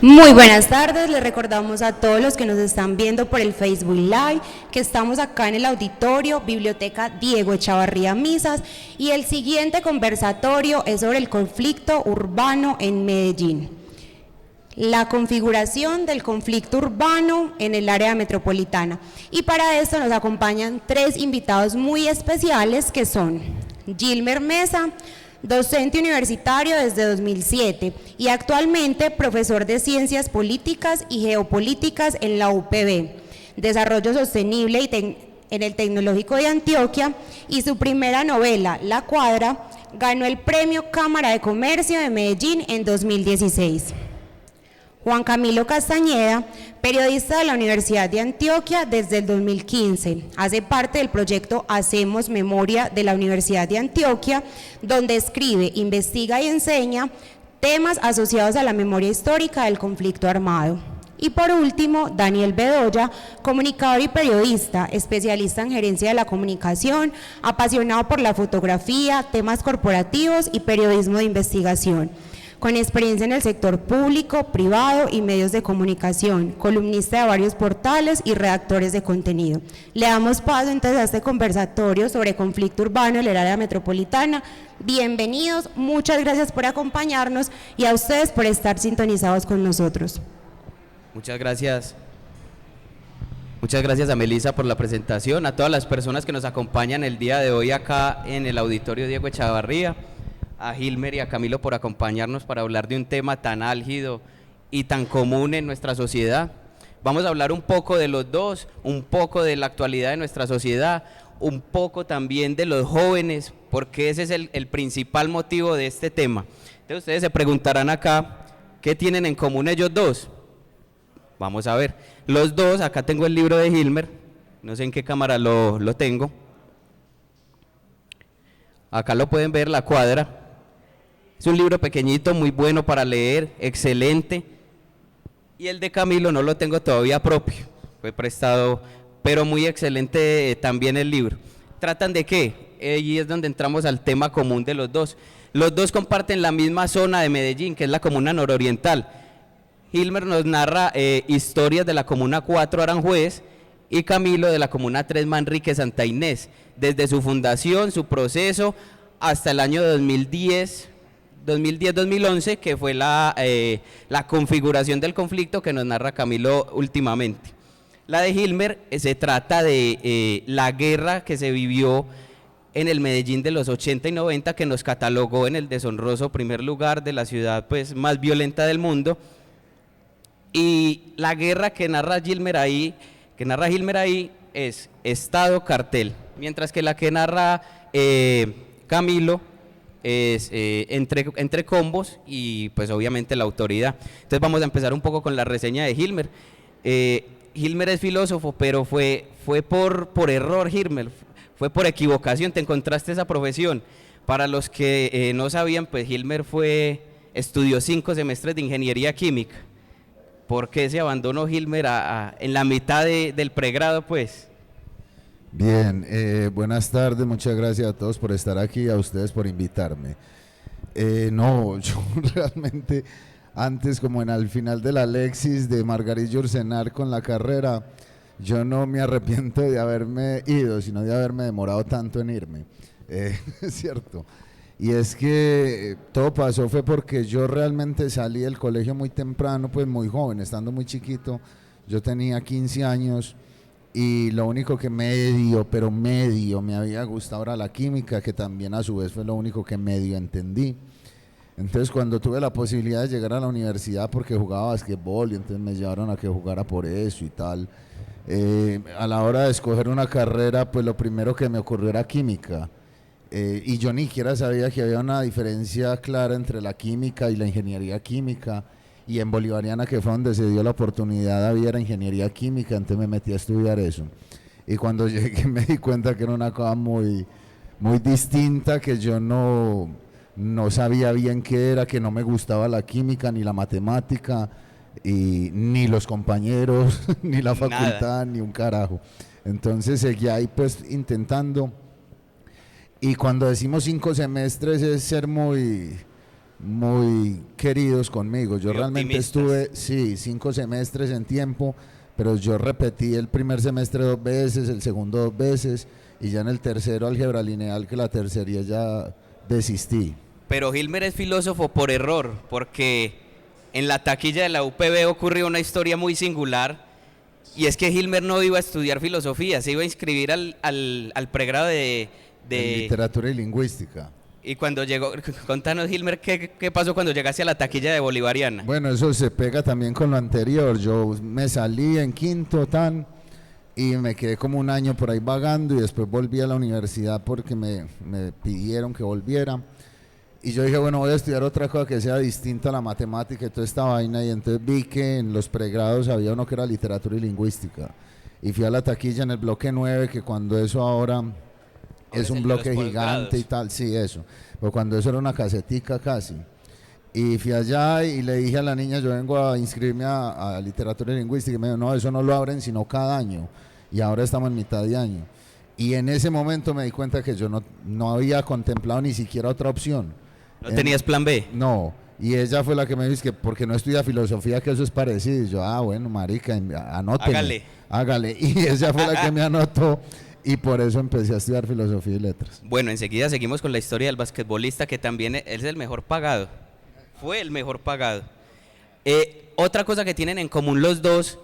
Muy buenas tardes, les recordamos a todos los que nos están viendo por el Facebook Live que estamos acá en el auditorio Biblioteca Diego Echavarría Misas y el siguiente conversatorio es sobre el conflicto urbano en Medellín. La configuración del conflicto urbano en el área metropolitana. Y para esto nos acompañan tres invitados muy especiales que son Gilmer Mesa, docente universitario desde 2007 y actualmente profesor de Ciencias Políticas y Geopolíticas en la UPB, Desarrollo Sostenible en el Tecnológico de Antioquia, y su primera novela, La Cuadra, ganó el Premio Cámara de Comercio de Medellín en 2016. Juan Camilo Castañeda, periodista de la Universidad de Antioquia desde el 2015. Hace parte del proyecto Hacemos Memoria de la Universidad de Antioquia, donde escribe, investiga y enseña temas asociados a la memoria histórica del conflicto armado. Y por último, Daniel Bedoya, comunicador y periodista, especialista en gerencia de la comunicación, apasionado por la fotografía, temas corporativos y periodismo de investigación, con experiencia en el sector público, privado y medios de comunicación, columnista de varios portales y redactores de contenido. Le damos paso entonces a este conversatorio sobre conflicto urbano en el área metropolitana. Bienvenidos, muchas gracias por acompañarnos y a ustedes por estar sintonizados con nosotros. Muchas gracias. Muchas gracias a Melissa por la presentación, a todas las personas que nos acompañan el día de hoy acá en el auditorio Diego Echavarría, a Gilmer y a Camilo por acompañarnos para hablar de un tema tan álgido y tan común en nuestra sociedad. Vamos a hablar un poco de los dos, un poco de la actualidad de nuestra sociedad, un poco también de los jóvenes, porque ese es el principal motivo de este tema. Entonces ustedes se preguntarán acá, ¿qué tienen en común ellos dos? Vamos a ver. Los dos, acá tengo el libro de Gilmer, no sé en qué cámara lo tengo. Acá lo pueden ver, La Cuadra. Es un libro pequeñito, muy bueno para leer, excelente. Y el de Camilo no lo tengo todavía propio, fue prestado, pero muy excelente también el libro. ¿Tratan de qué? Allí es donde entramos al tema común de los dos. Los dos comparten la misma zona de Medellín, que es la comuna nororiental. Gilmer nos narra historias de la comuna 4 Aranjuez y Camilo de la comuna 3 Manrique Santa Inés, desde su fundación, su proceso, hasta el año 2010-2011, que fue la configuración del conflicto que nos narra Camilo últimamente. La de Gilmer se trata de la guerra que se vivió en el Medellín de los 80 y 90, que nos catalogó en el deshonroso primer lugar de la ciudad pues, más violenta del mundo. Y la guerra que narra Gilmer ahí es Estado-cartel, mientras que la que narra Camilo es entre combos y pues obviamente la autoridad. Entonces vamos a empezar un poco con la reseña de Gilmer. Gilmer es filósofo, pero fue por error, Gilmer, fue por equivocación, te encontraste esa profesión. Para los que no sabían, pues Gilmer estudió 5 semestres de ingeniería química. ¿Por qué se abandonó Gilmer en la mitad del pregrado, pues? Bien, buenas tardes, muchas gracias a todos por estar aquí, a ustedes por invitarme. No, yo realmente, antes como al final de la Alexis de Margarita Ursenar con la carrera, yo no me arrepiento de haberme ido, sino de haberme demorado tanto en irme, es cierto. Y es que todo pasó fue porque yo realmente salí del colegio muy temprano, pues muy joven, estando muy chiquito. Yo tenía 15 años y lo único que medio me había gustado era la química, que también a su vez fue lo único que medio entendí. Entonces cuando tuve la posibilidad de llegar a la universidad, porque jugaba basquetbol y entonces me llevaron a que jugara por eso y tal, a la hora de escoger una carrera, pues lo primero que me ocurrió era química. Y yo ni siquiera sabía que había una diferencia clara entre la química y la ingeniería química, y en Bolivariana, que fue donde se dio la oportunidad, había ingeniería química, entonces me metí a estudiar eso. Y cuando llegué me di cuenta que era una cosa muy, muy distinta, que yo no sabía bien qué era, que no me gustaba la química ni la matemática, y ni los compañeros, ni la facultad, nada, ni un carajo. Entonces seguí ahí pues intentando. Y cuando decimos 5 semestres es ser muy muy queridos conmigo. Yo Muy realmente optimistas. estuve, sí, 5 semestres en tiempo, pero yo repetí el primer semestre 2 veces, el segundo 2 veces, y ya en el tercero álgebra lineal, que la tercería ya desistí. Pero Hilmer es filósofo por error, porque en la taquilla de la UPB ocurrió una historia muy singular, y es que Hilmer no iba a estudiar filosofía, se iba a inscribir al pregrado En literatura y lingüística. Y cuando llegó, contanos Hilmer, ¿qué pasó cuando llegaste a la taquilla de Bolivariana? Bueno, eso se pega también con lo anterior. Yo me salí en quinto y me quedé como un año por ahí vagando y después volví a la universidad porque me pidieron que volviera. Y yo dije, bueno, voy a estudiar otra cosa que sea distinta a la matemática y toda esta vaina. Y entonces vi que en los pregrados había uno que era literatura y lingüística. Y fui a la taquilla en el bloque 9, que cuando eso ahora es es un el de bloque los gigante posgrados. y tal, sí, eso. Pero cuando eso era una casetica casi. Y fui allá y le dije a la niña, yo vengo a inscribirme a literatura y lingüística. Y me dijo, no, eso no lo abren sino cada año. Y ahora estamos en mitad de año. Y en ese momento me di cuenta que yo no había contemplado ni siquiera otra opción. ¿No tenías plan B? No. Y ella fue la que me dijo que porque no estudia filosofía, que eso es parecido. Y yo, bueno, marica, anótele. Hágale. Y ella fue la que me anotó. Y por eso empecé a estudiar filosofía y letras. Bueno, enseguida seguimos con la historia del basquetbolista, que también es el mejor pagado. Fue el mejor pagado. Otra cosa que tienen en común los dos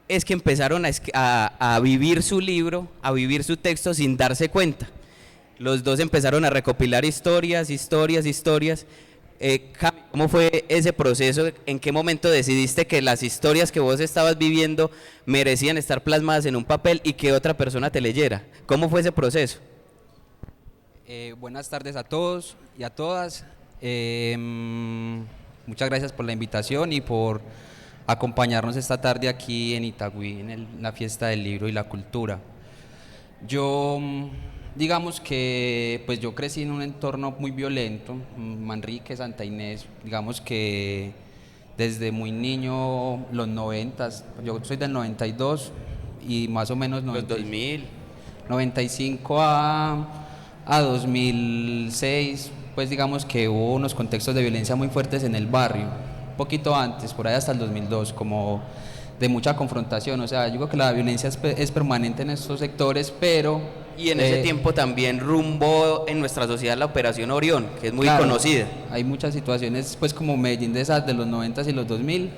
es que empezaron a vivir su libro, a vivir su texto sin darse cuenta. Los dos empezaron a recopilar historias. Cami, ¿cómo fue ese proceso? ¿En qué momento decidiste que las historias que vos estabas viviendo merecían estar plasmadas en un papel y que otra persona te leyera? ¿Cómo fue ese proceso? Buenas tardes a todos y a todas. Muchas gracias por la invitación y por acompañarnos esta tarde aquí en Itagüí, en la fiesta del libro y la cultura. Yo, digamos que pues yo crecí en un entorno muy violento, Manrique, Santa Inés, digamos que desde muy niño, los 90s, yo soy del 92 y más o menos Los 2000. 95 a 2006, pues digamos que hubo unos contextos de violencia muy fuertes en el barrio, un poquito antes, por ahí hasta el 2002, como de mucha confrontación. O sea, yo creo que la violencia es permanente en estos sectores, pero... Y en ese tiempo también rumbó en nuestra sociedad la Operación Orión, que es muy claro, conocida. Hay muchas situaciones, pues como Medellín de esas de los 90 y los 2000,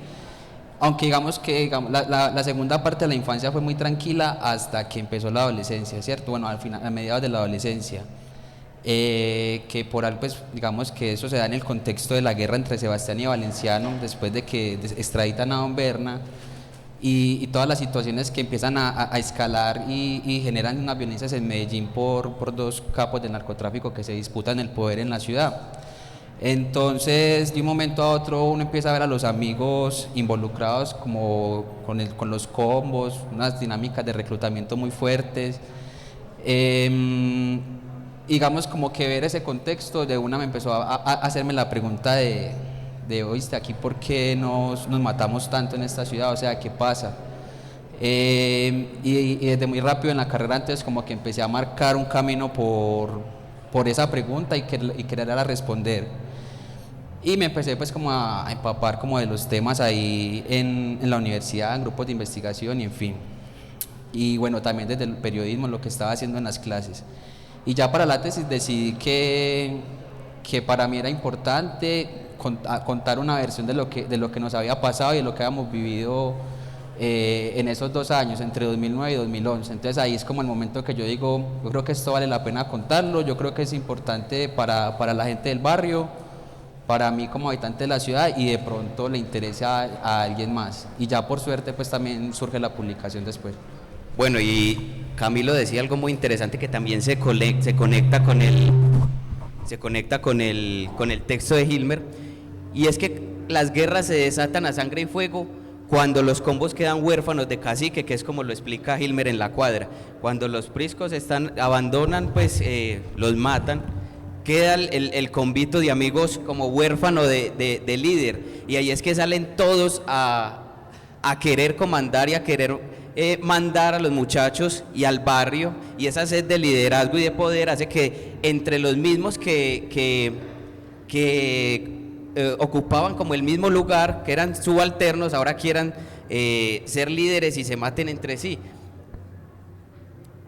aunque digamos que la segunda parte de la infancia fue muy tranquila hasta que empezó la adolescencia, ¿cierto? Bueno, al final, a mediados de la adolescencia. Que por algo, pues digamos que eso se da en el contexto de la guerra entre Sebastián y Valenciano, después de que extraditan a Don Berna, y todas las situaciones que empiezan a escalar y generan unas violencias en Medellín por dos capos del narcotráfico que se disputan el poder en la ciudad. Entonces, de un momento a otro, uno empieza a ver a los amigos involucrados como con los combos, unas dinámicas de reclutamiento muy fuertes. Digamos como que ver ese contexto de una me empezó a hacerme la pregunta de oíste, aquí por qué nos matamos tanto en esta ciudad, o sea, ¿qué pasa? Y desde muy rápido en la carrera entonces como que empecé a marcar un camino por esa pregunta y quererla responder. Y me empecé pues como a empapar como de los temas ahí en la universidad, en grupos de investigación y en fin. Y bueno, también desde el periodismo, lo que estaba haciendo en las clases. Y ya para la tesis decidí que para mí era importante contar una versión de lo que nos había pasado y de lo que habíamos vivido en esos 2 años, entre 2009 y 2011. Entonces ahí es como el momento que yo digo, yo creo que esto vale la pena contarlo, yo creo que es importante para la gente del barrio, para mí como habitante de la ciudad y de pronto le interesa a alguien más. Y ya por suerte pues también surge la publicación después. Bueno, y Camilo decía algo muy interesante que también se conecta con el texto de Hilmer, y es que las guerras se desatan a sangre y fuego cuando los combos quedan huérfanos de cacique, que es como lo explica Hilmer en La Cuadra. Cuando los priscos abandonan, pues los matan, queda el convito de amigos como huérfano de líder, y ahí es que salen todos a querer comandar y a querer mandar a los muchachos y al barrio, y esa sed de liderazgo y de poder hace que entre los mismos que ocupaban como el mismo lugar, que eran subalternos, ahora quieran ser líderes y se maten entre sí.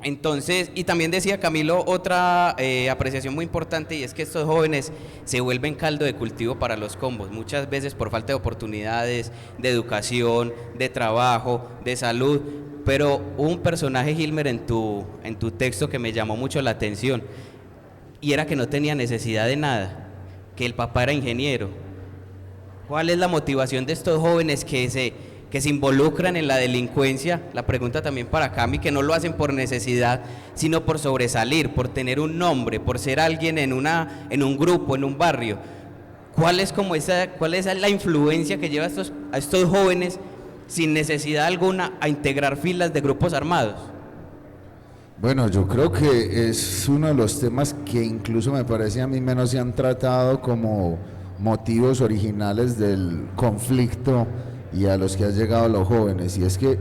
Entonces, y también decía Camilo otra apreciación muy importante, y es que estos jóvenes se vuelven caldo de cultivo para los combos, muchas veces por falta de oportunidades, de educación, de trabajo, de salud. Pero hubo un personaje, Gilmer, en tu texto que me llamó mucho la atención, y era que no tenía necesidad de nada, que el papá era ingeniero. ¿Cuál es la motivación de estos jóvenes que se involucran en la delincuencia? La pregunta también para Cami, que no lo hacen por necesidad, sino por sobresalir, por tener un nombre, por ser alguien en un grupo, en un barrio. ¿Cuál es la influencia que lleva a estos jóvenes sin necesidad alguna a integrar filas de grupos armados? Bueno, yo creo que es uno de los temas que incluso me parece a mí menos se han tratado como motivos originales del conflicto y a los que han llegado los jóvenes, y es que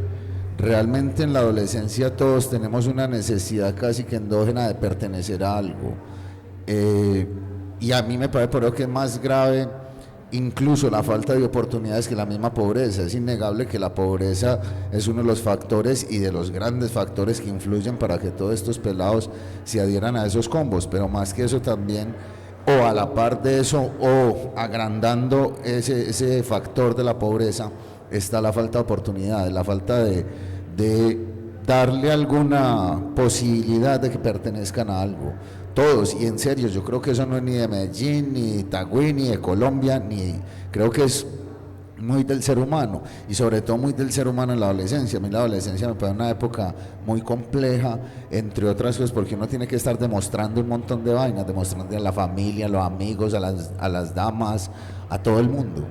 realmente en la adolescencia todos tenemos una necesidad casi que endógena de pertenecer a algo, y a mí me parece por eso que es más grave incluso la falta de oportunidades que la misma pobreza. Es innegable que la pobreza es uno de los factores y de los grandes factores que influyen para que todos estos pelados se adhieran a esos combos, pero más que eso también, o a la par de eso, o agrandando ese factor de la pobreza, está la falta de oportunidades, la falta de darle alguna posibilidad de que pertenezcan a algo. Todos, y en serio, yo creo que eso no es ni de Medellín, ni de Itagüí, ni de Colombia, creo que es muy del ser humano, y sobre todo muy del ser humano en la adolescencia. A mí la adolescencia me parece una época muy compleja, entre otras cosas porque uno tiene que estar demostrando un montón de vainas, demostrando a la familia, a los amigos, a las damas, a todo el mundo.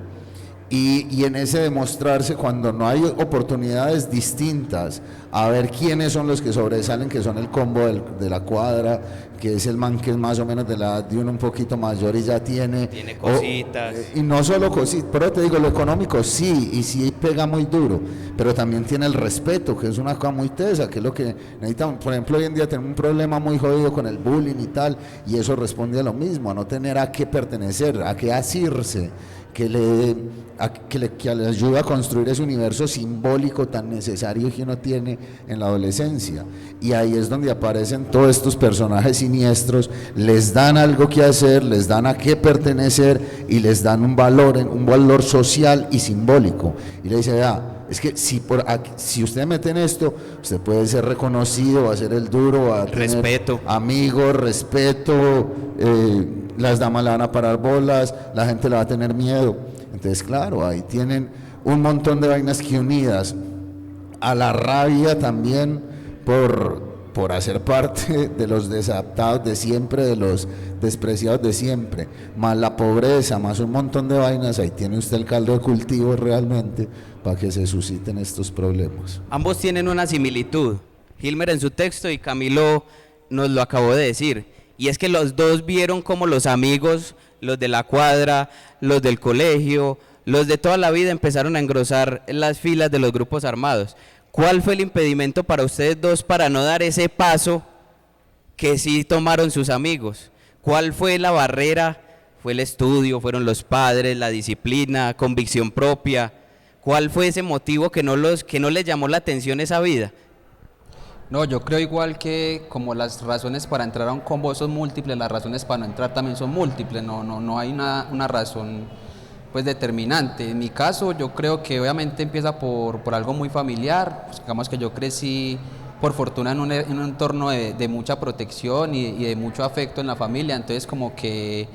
Y en ese demostrarse, cuando no hay oportunidades distintas, a ver quiénes son los que sobresalen, que son el combo de la cuadra, que es el man que es más o menos de la edad de uno un poquito mayor y ya tiene cositas. Y no solo cositas, pero te digo, lo económico sí, y sí pega muy duro, pero también tiene el respeto, que es una cosa muy tesa, que es lo que necesitamos. Por ejemplo, hoy en día tenemos un problema muy jodido con el bullying y tal, y eso responde a lo mismo, a no tener a qué pertenecer, a qué asirse, que le ayuda a construir ese universo simbólico tan necesario que uno tiene en la adolescencia. Y ahí es donde aparecen todos estos personajes siniestros, les dan algo que hacer, les dan a qué pertenecer y les dan un valor social y simbólico. Y le dice, es que si usted mete en esto, usted puede ser reconocido, va a ser el duro, va a tener respeto, amigos, respeto, las damas le van a parar bolas, la gente le va a tener miedo. Entonces, claro, ahí tienen un montón de vainas que, unidas a la rabia también por hacer parte de los desadaptados de siempre, de los despreciados de siempre, más la pobreza, más un montón de vainas, ahí tiene usted el caldo de cultivo realmente para que se susciten estos problemas. Ambos tienen una similitud, Gilmer en su texto y Camilo nos lo acabó de decir, y es que los dos vieron como los amigos, los de la cuadra, los del colegio, los de toda la vida empezaron a engrosar las filas de los grupos armados. ¿Cuál fue el impedimento para ustedes dos para no dar ese paso que sí tomaron sus amigos? ¿Cuál fue la barrera? ¿Fue el estudio? ¿Fueron los padres? ¿La disciplina? ¿Convicción propia? ¿Cuál fue ese motivo que no les llamó la atención esa vida? No, yo creo igual que como las razones para entrar a un combo son múltiples, las razones para no entrar también son múltiples, no hay una razón pues determinante. En mi caso yo creo que obviamente empieza por algo muy familiar, pues digamos que yo crecí por fortuna en un entorno de mucha protección y de mucho afecto en la familia, entonces como que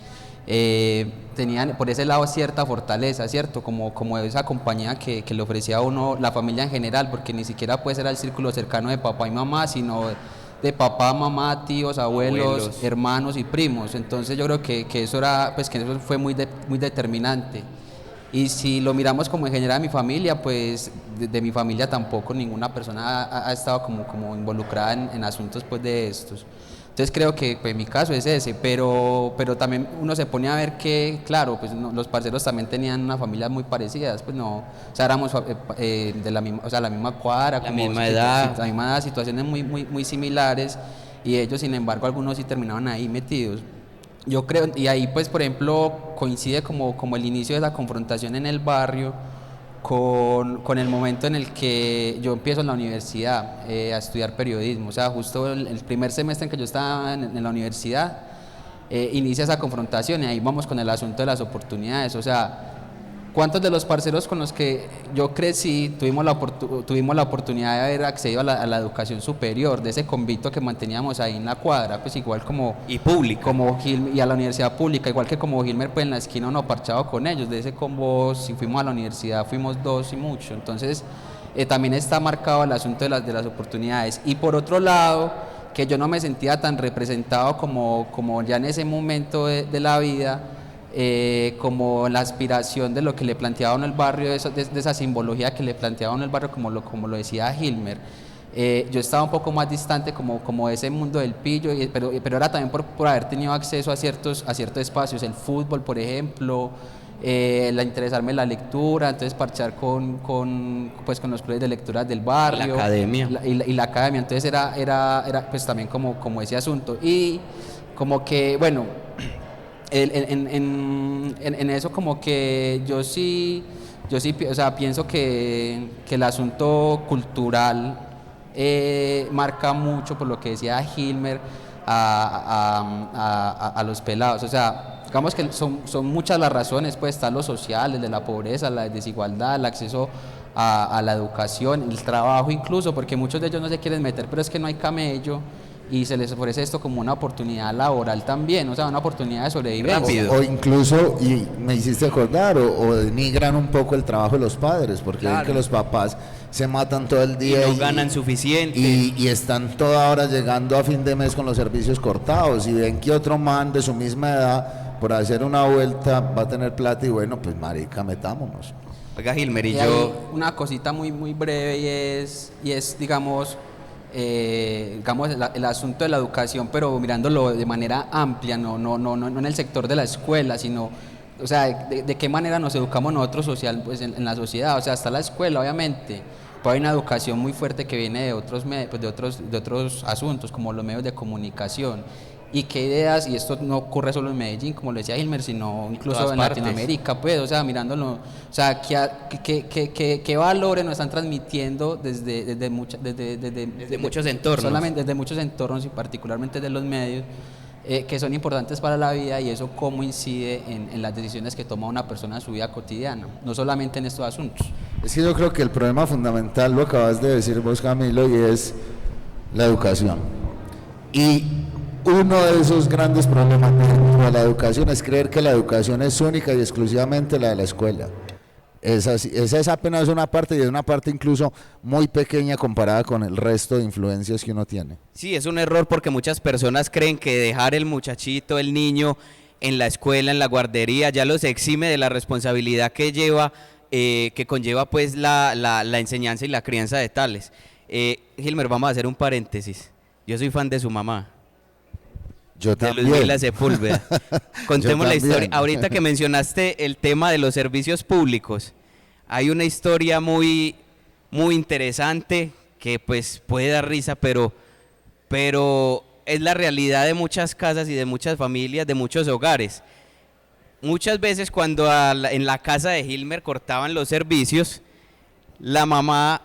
tenían por ese lado cierta fortaleza, ¿cierto? Como esa compañía que le ofrecía a uno la familia en general, porque ni siquiera puede ser el círculo cercano de papá y mamá, sino de papá, mamá, tíos, abuelos, hermanos y primos. Entonces yo creo que eso era, pues que eso fue muy determinante. Y si lo miramos como en general mi familia, pues de mi familia tampoco ninguna persona ha estado como involucrada en asuntos pues de estos. Entonces creo que pues, mi caso es ese, pero también uno se pone a ver que, claro, pues no, los parceros también tenían unas familias muy parecidas, pues no, o sea, éramos de la misma, o sea, la misma cuadra, la misma edad, situaciones muy similares, y ellos, sin embargo, algunos sí terminaban ahí metidos. yo creo, y ahí pues por ejemplo coincide como el inicio de esa confrontación en el barrio con el momento en el que yo empiezo en la universidad a estudiar periodismo. O sea, justo el primer semestre en que yo estaba en la universidad, inicia esa confrontación y ahí vamos con el asunto de las oportunidades. O sea, ¿cuántos de los parceros con los que yo crecí tuvimos la oportunidad de haber accedido a la educación superior, de ese convito que manteníamos ahí en la cuadra, pues igual como... Y pública. Como y a la universidad pública, igual que como Gilmer, pues en la esquina uno parchado con ellos, de ese combo, si fuimos a la universidad fuimos dos y mucho. Entonces también está marcado el asunto de las oportunidades. Y por otro lado, que yo no me sentía tan representado como ya en ese momento de la vida, como la aspiración de lo que le planteaba uno el barrio, de esa simbología que le planteaba uno el barrio, como lo decía Gilmer. Yo estaba un poco más distante como de ese mundo del pillo, pero era también por haber tenido acceso a ciertos espacios, el fútbol por ejemplo, la interesarme en la lectura, entonces parchar con los clubes de lecturas del barrio, la academia. Y la academia, entonces era pues también como ese asunto, y como que bueno, en eso como que yo sí, o sea, pienso que el asunto cultural marca mucho, por lo que decía Gilmer, a los pelados. O sea, digamos que son muchas las razones, pues está lo social, el de la pobreza, la desigualdad, el acceso a la educación, el trabajo incluso, porque muchos de ellos no se quieren meter, pero es que no hay camello y se les ofrece esto como una oportunidad laboral también, o sea, una oportunidad de sobrevivencia. O incluso, y me hiciste acordar, o denigran un poco el trabajo de los padres, porque ven que los papás se matan todo el día y no ganan suficiente y están toda hora llegando a fin de mes con los servicios cortados, y ven que otro man de su misma edad por hacer una vuelta va a tener plata, y bueno, pues marica, metámonos. Oiga, Gilmer, y hay yo... una cosita muy breve, y es digamos, el asunto de la educación, pero mirándolo de manera amplia, no en el sector de la escuela, sino, o sea, de qué manera nos educamos nosotros social, pues en la sociedad. O sea, está la escuela, obviamente, pero hay una educación muy fuerte que viene de otros asuntos, como los medios de comunicación. Y qué ideas, y esto no ocurre solo en Medellín, como lo decía Gilmer, sino incluso en Latinoamérica, pues, o sea, mirándolo, o sea, qué valores nos están transmitiendo desde muchos entornos. Solamente desde muchos entornos, y particularmente de los medios, que son importantes para la vida, y eso cómo incide en las decisiones que toma una persona en su vida cotidiana, no solamente en estos asuntos. Es que yo creo que el problema fundamental, lo acabas de decir vos, Camilo, y es la educación. Y uno de esos grandes problemas de la educación es creer que la educación es única y exclusivamente la de la escuela. Esa es apenas una parte, y es una parte incluso muy pequeña comparada con el resto de influencias que uno tiene. Sí, es un error, porque muchas personas creen que dejar el muchachito, el niño, en la escuela, en la guardería, ya los exime de la responsabilidad que lleva, que conlleva pues la enseñanza y la crianza de tales. Gilmer, vamos a hacer un paréntesis. Yo soy fan de su mamá. Yo de también. Ludmila Sepúlveda. Contemos la historia. Ahorita que mencionaste el tema de los servicios públicos, hay una historia muy interesante que pues puede dar risa, pero es la realidad de muchas casas y de muchas familias, de muchos hogares. Muchas veces cuando en la casa de Gilmer cortaban los servicios, la mamá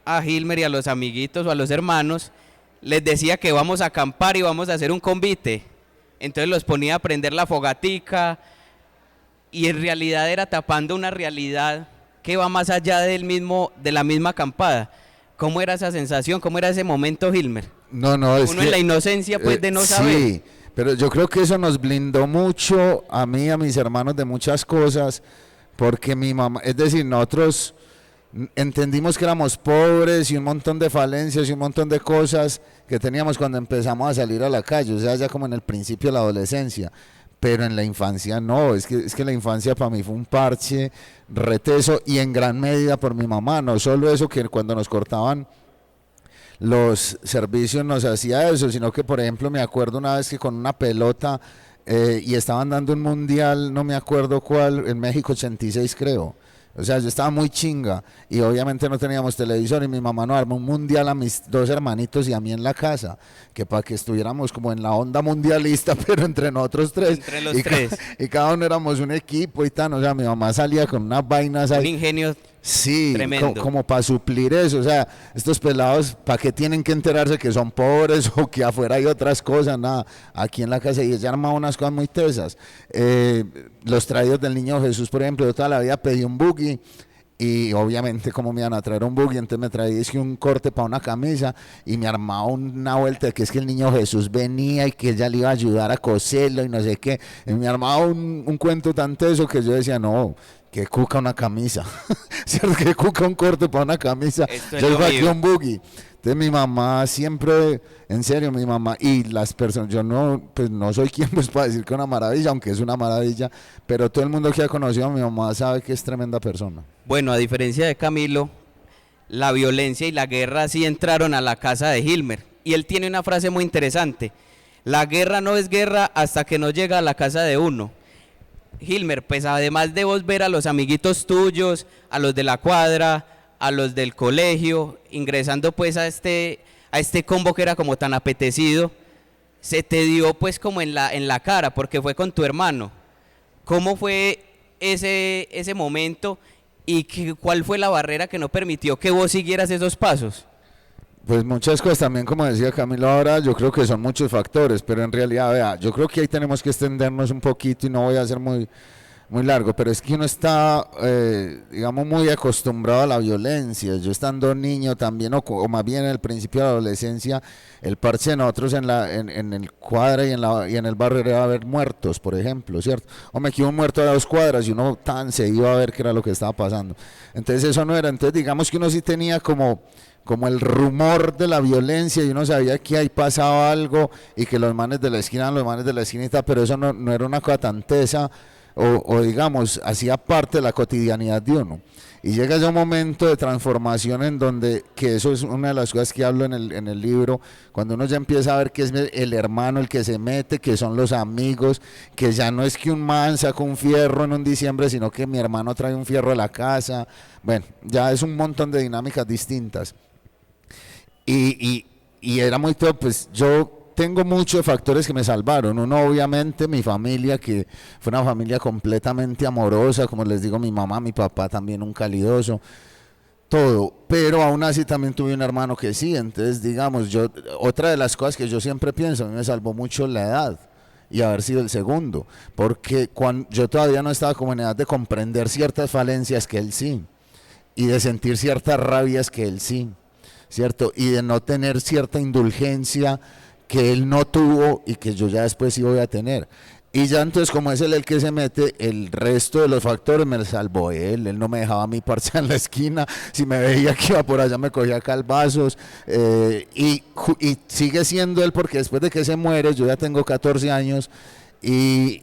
a Gilmer y a los amiguitos o a los hermanos les decía que vamos a acampar y vamos a hacer un convite. Entonces los ponía a prender la fogatica, y en realidad era tapando una realidad que va más allá de la misma acampada. ¿Cómo era esa sensación? ¿Cómo era ese momento, Gilmer? No, es uno que, en la inocencia pues de no saber. Sí, pero yo creo que eso nos blindó mucho a mí y a mis hermanos de muchas cosas, porque mi mamá, es decir, nosotros entendimos que éramos pobres y un montón de falencias y un montón de cosas que teníamos cuando empezamos a salir a la calle, o sea, ya como en el principio de la adolescencia, pero en la infancia no, es que la infancia para mí fue un parche reteso, y en gran medida por mi mamá. No solo eso, que cuando nos cortaban los servicios nos hacía eso, sino que, por ejemplo, me acuerdo una vez que con una pelota y estaban dando un mundial, no me acuerdo cuál, en México 86 creo, O sea, yo estaba muy chinga y obviamente no teníamos televisor y mi mamá nos armó un mundial a mis dos hermanitos y a mí en la casa, que para que estuviéramos como en la onda mundialista, pero entre nosotros tres. Entre los y tres. Y cada uno éramos un equipo y tal. O sea, mi mamá salía con unas vainas Un ahí. ingenio Sí, tremendo. como para suplir eso, o sea, estos pelados, ¿para qué tienen que enterarse que son pobres o que afuera hay otras cosas? Nada, aquí en la casa y ella armaba unas cosas muy tesas. Los traídos del Niño Jesús, por ejemplo, yo toda la vida pedí un buggy y obviamente como me iban a traer un buggy, entonces me traía es que un corte para una camisa y me armaba una vuelta de que es que el Niño Jesús venía y que ella le iba a ayudar a coserlo y no sé qué, y me armaba un cuento tan teso que yo decía, no, que cuca una camisa, ¿cierto? Que cuca un corte para una camisa, Esto es yo lo digo aquí mío. un buggy. Entonces mi mamá siempre, en serio, mi mamá y las personas, yo no, pues no soy quien pues para decir que es una maravilla, aunque es una maravilla, pero todo el mundo que ha conocido a mi mamá sabe que es tremenda persona. Bueno, a diferencia de Camilo, la violencia y la guerra sí entraron a la casa de Hilmer. Y él tiene una frase muy interesante. La guerra no es guerra hasta que no llega a la casa de uno. Hilmer, pues además de vos ver a los amiguitos tuyos, a los de la cuadra, a los del colegio, ingresando pues a este combo que era como tan apetecido, se te dio pues como en la cara, porque fue con tu hermano. ¿Cómo fue ese momento y cuál fue la barrera que no permitió que vos siguieras esos pasos? Pues muchas cosas también, como decía Camilo ahora, yo creo que son muchos factores, pero en realidad, vea, yo creo que ahí tenemos que extendernos un poquito y no voy a ser muy largo, pero es que uno está, digamos, muy acostumbrado a la violencia. Yo estando niño también, o más bien en el principio de la adolescencia, el parche de nosotros en el cuadra y en el barrio era ver muertos, por ejemplo, ¿cierto? O me quedó un muerto a 2 cuadras y uno tan se iba a ver qué era lo que estaba pasando. Entonces eso no era, entonces digamos que uno sí tenía como el rumor de la violencia y uno sabía que ahí pasaba algo y que los manes de la esquina eran los manes de la esquinita, pero eso no era una cosa tan tesa o digamos, hacía parte de la cotidianidad de uno. Y llega ya un momento de transformación en donde, que eso es una de las cosas que hablo en el libro, cuando uno ya empieza a ver que es el hermano el que se mete, que son los amigos, que ya no es que un man saca un fierro en un diciembre, sino que mi hermano trae un fierro a la casa. Bueno, ya es un montón de dinámicas distintas. Y era muy todo, pues yo tengo muchos factores que me salvaron. Uno, obviamente, mi familia, que fue una familia completamente amorosa, como les digo, mi mamá, mi papá también un calidoso, todo. Pero aún así también tuve un hermano que sí. Entonces, digamos, otra de las cosas que yo siempre pienso, a mí me salvó mucho la edad y haber sido el segundo, porque cuando yo todavía no estaba como en edad de comprender ciertas falencias que él sí, y de sentir ciertas rabias que él sí, ¿cierto? Y de no tener cierta indulgencia que él no tuvo y que yo ya después sí voy a tener. Y ya entonces, como es él el que se mete, el resto de los factores me salvó él no me dejaba a mí parchar en la esquina, si me veía que iba por allá me cogía calvazos, y sigue siendo él, porque después de que se muere, yo ya tengo 14 años, y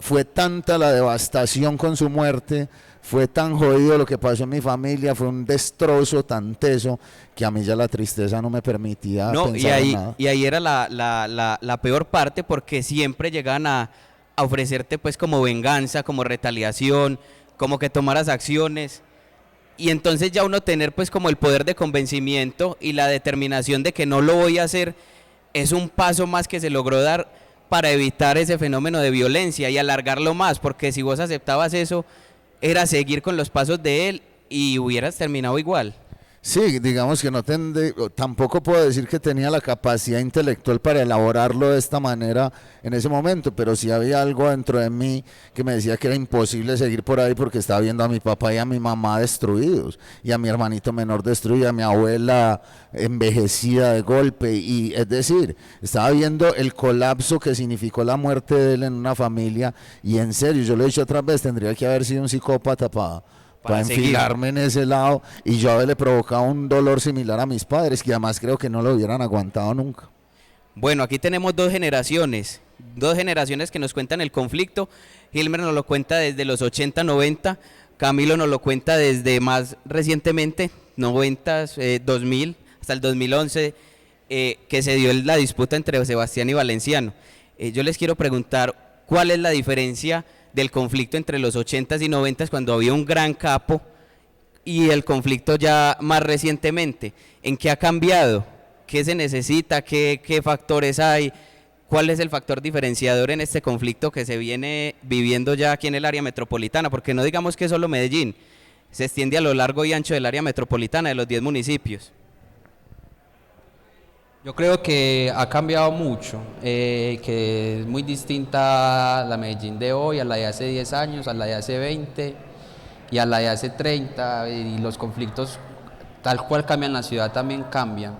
fue tanta la devastación con su muerte, fue tan jodido lo que pasó en mi familia, fue un destrozo tan teso que a mí ya la tristeza no me permitía pensar en nada. Y ahí era la peor parte, porque siempre llegaban a ofrecerte pues como venganza, como retaliación, como que tomaras acciones, y entonces ya uno tener pues como el poder de convencimiento y la determinación de que no lo voy a hacer es un paso más que se logró dar para evitar ese fenómeno de violencia y alargarlo más, porque si vos aceptabas eso era seguir con los pasos de él y hubieras terminado igual. Sí, digamos que tampoco puedo decir que tenía la capacidad intelectual para elaborarlo de esta manera en ese momento, pero sí había algo dentro de mí que me decía que era imposible seguir por ahí porque estaba viendo a mi papá y a mi mamá destruidos, y a mi hermanito menor destruido, a mi abuela envejecida de golpe, y es decir, estaba viendo el colapso que significó la muerte de él en una familia, y en serio, yo lo he dicho otra vez, tendría que haber sido un psicópata para enfilarme en ese lado y yo haberle provocado un dolor similar a mis padres, que además creo que no lo hubieran aguantado nunca. Bueno, aquí tenemos dos generaciones que nos cuentan el conflicto. Hilmer nos lo cuenta desde los 80, 90, Camilo nos lo cuenta desde más recientemente, 90, 2000, hasta el 2011, que se dio la disputa entre Sebastián y Valenciano. Yo les quiero preguntar, ¿cuál es la diferencia del conflicto entre los 80s y 90s, cuando había un gran capo, y el conflicto ya más recientemente. ¿En qué ha cambiado? ¿Qué se necesita? ¿Qué factores hay? ¿Cuál es el factor diferenciador en este conflicto que se viene viviendo ya aquí en el área metropolitana? Porque no digamos que es solo Medellín, se extiende a lo largo y ancho del área metropolitana de los 10 municipios. Yo creo que ha cambiado mucho, que es muy distinta la Medellín de hoy a la de hace 10 años, a la de hace 20 y a la de hace 30, y los conflictos tal cual cambian la ciudad también cambian.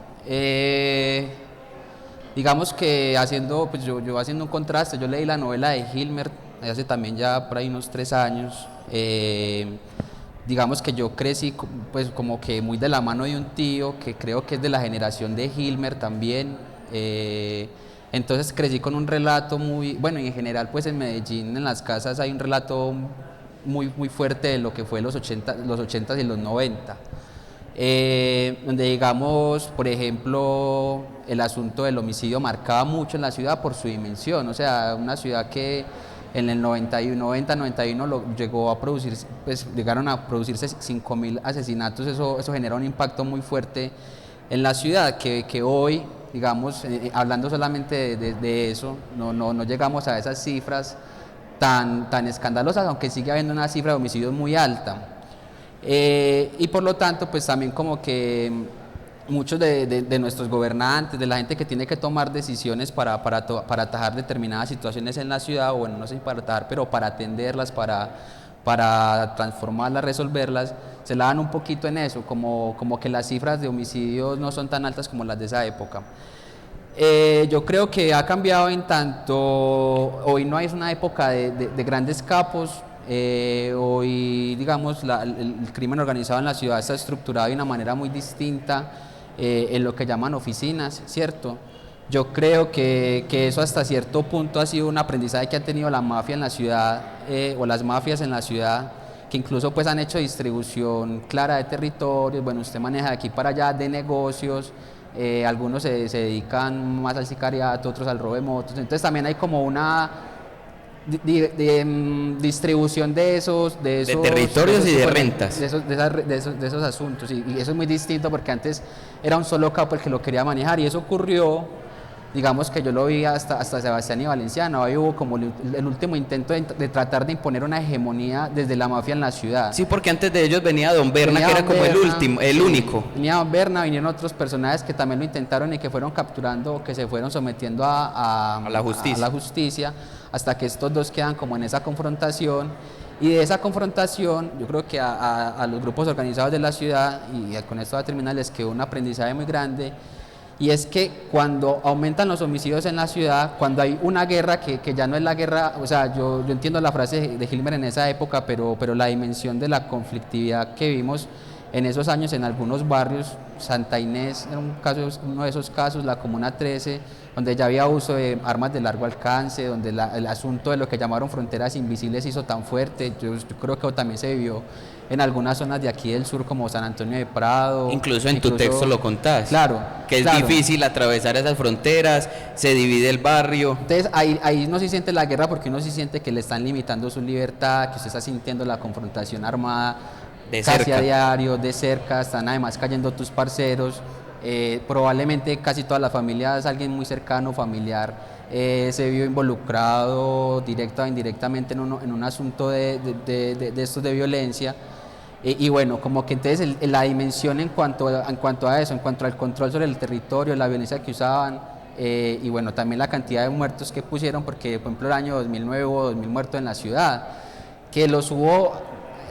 Digamos que pues yo haciendo un contraste, yo leí la novela de Hilmer hace también ya por ahí unos 3 años. Digamos que yo crecí pues como que muy de la mano de un tío que creo que es de la generación de Hilmer también. Entonces crecí con un relato muy, bueno, y en general pues en Medellín en las casas hay un relato muy fuerte de lo que fue los 80s y los 90. Donde digamos, por ejemplo, el asunto del homicidio marcaba mucho en la ciudad por su dimensión, o sea, una ciudad que en el 91 llegó a producir, pues llegaron a producirse 5.000 asesinatos, eso genera un impacto muy fuerte en la ciudad, que hoy, digamos, hablando solamente de eso, no llegamos a esas cifras tan escandalosas, aunque sigue habiendo una cifra de homicidios muy alta. Y por lo tanto, pues también como que muchos de nuestros gobernantes, de la gente que tiene que tomar decisiones para atajar determinadas situaciones en la ciudad, o bueno, no sé si para atajar, pero para atenderlas, para transformarlas, resolverlas, se la dan un poquito en eso, como que las cifras de homicidios no son tan altas como las de esa época. Yo creo que ha cambiado en tanto, hoy no es una época de grandes capos. Hoy, digamos, el crimen organizado en la ciudad está estructurado de una manera muy distinta, en lo que llaman oficinas, ¿cierto? Yo creo que eso hasta cierto punto ha sido un aprendizaje que ha tenido la mafia en la ciudad, o las mafias en la ciudad, que incluso pues han hecho distribución clara de territorios. Bueno, usted maneja de aquí para allá de negocios, algunos se dedican más al sicariato, otros al robo de motos, entonces también hay como una distribución de esos territorios y de rentas, de esos asuntos, y eso es muy distinto, porque antes era un solo capo el que lo quería manejar, y eso ocurrió, digamos que yo lo vi hasta Sebastián y Valenciano. Ahí hubo como el último intento de tratar de imponer una hegemonía desde la mafia en la ciudad. Sí, porque antes de ellos venía Don Berna, que era como el único. Venía Don Berna, vinieron otros personajes que también lo intentaron y que fueron capturando, que se fueron sometiendo a la justicia, hasta que estos dos quedan como en esa confrontación. Y de esa confrontación, yo creo que a los grupos organizados de la ciudad, y con esto va a terminar, les quedó un aprendizaje muy grande. Y es que cuando aumentan los homicidios en la ciudad, cuando hay una guerra que ya no es la guerra, o sea, yo entiendo la frase de Hilmer en esa época, pero la dimensión de la conflictividad que vimos en esos años en algunos barrios, Santa Inés era uno de esos casos, la Comuna 13, donde ya había uso de armas de largo alcance, donde el asunto de lo que llamaron fronteras invisibles se hizo tan fuerte. Yo creo que también se vivió en algunas zonas de aquí del sur, como San Antonio de Prado. Incluso en tu texto lo contás. Claro. Que es difícil atravesar esas fronteras, se divide el barrio. Entonces ahí no se siente la guerra, porque uno sí siente que le están limitando su libertad, que usted está sintiendo la confrontación armada de casi cerca. A diario, de cerca, están además cayendo tus parceros. Probablemente casi todas las familias, alguien muy cercano, familiar, se vio involucrado directa o indirectamente en un asunto de estos de violencia. Y bueno, como que entonces la dimensión en cuanto a eso, en cuanto al control sobre el territorio, la violencia que usaban, y bueno, también la cantidad de muertos que pusieron, porque por ejemplo el año 2009 hubo 2.000 muertos en la ciudad, que los hubo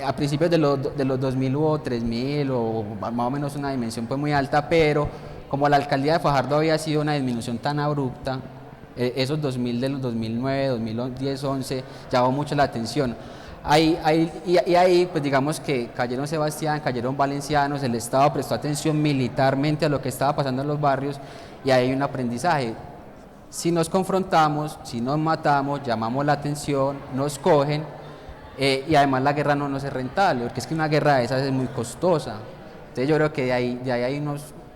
a principios de los 2000 hubo 3.000, o más o menos una dimensión pues muy alta, pero como la alcaldía de Fajardo había sido una disminución tan abrupta, esos 2.000 de los 2009, 2010, 11 llamó mucho la atención. Ahí pues digamos que cayeron Sebastián, cayeron Valencianos, el Estado prestó atención militarmente a lo que estaba pasando en los barrios, y ahí hay un aprendizaje. Si nos confrontamos, si nos matamos, llamamos la atención, nos cogen, y además la guerra no es rentable, porque es que una guerra de esas es muy costosa. Entonces yo creo que de ahí hay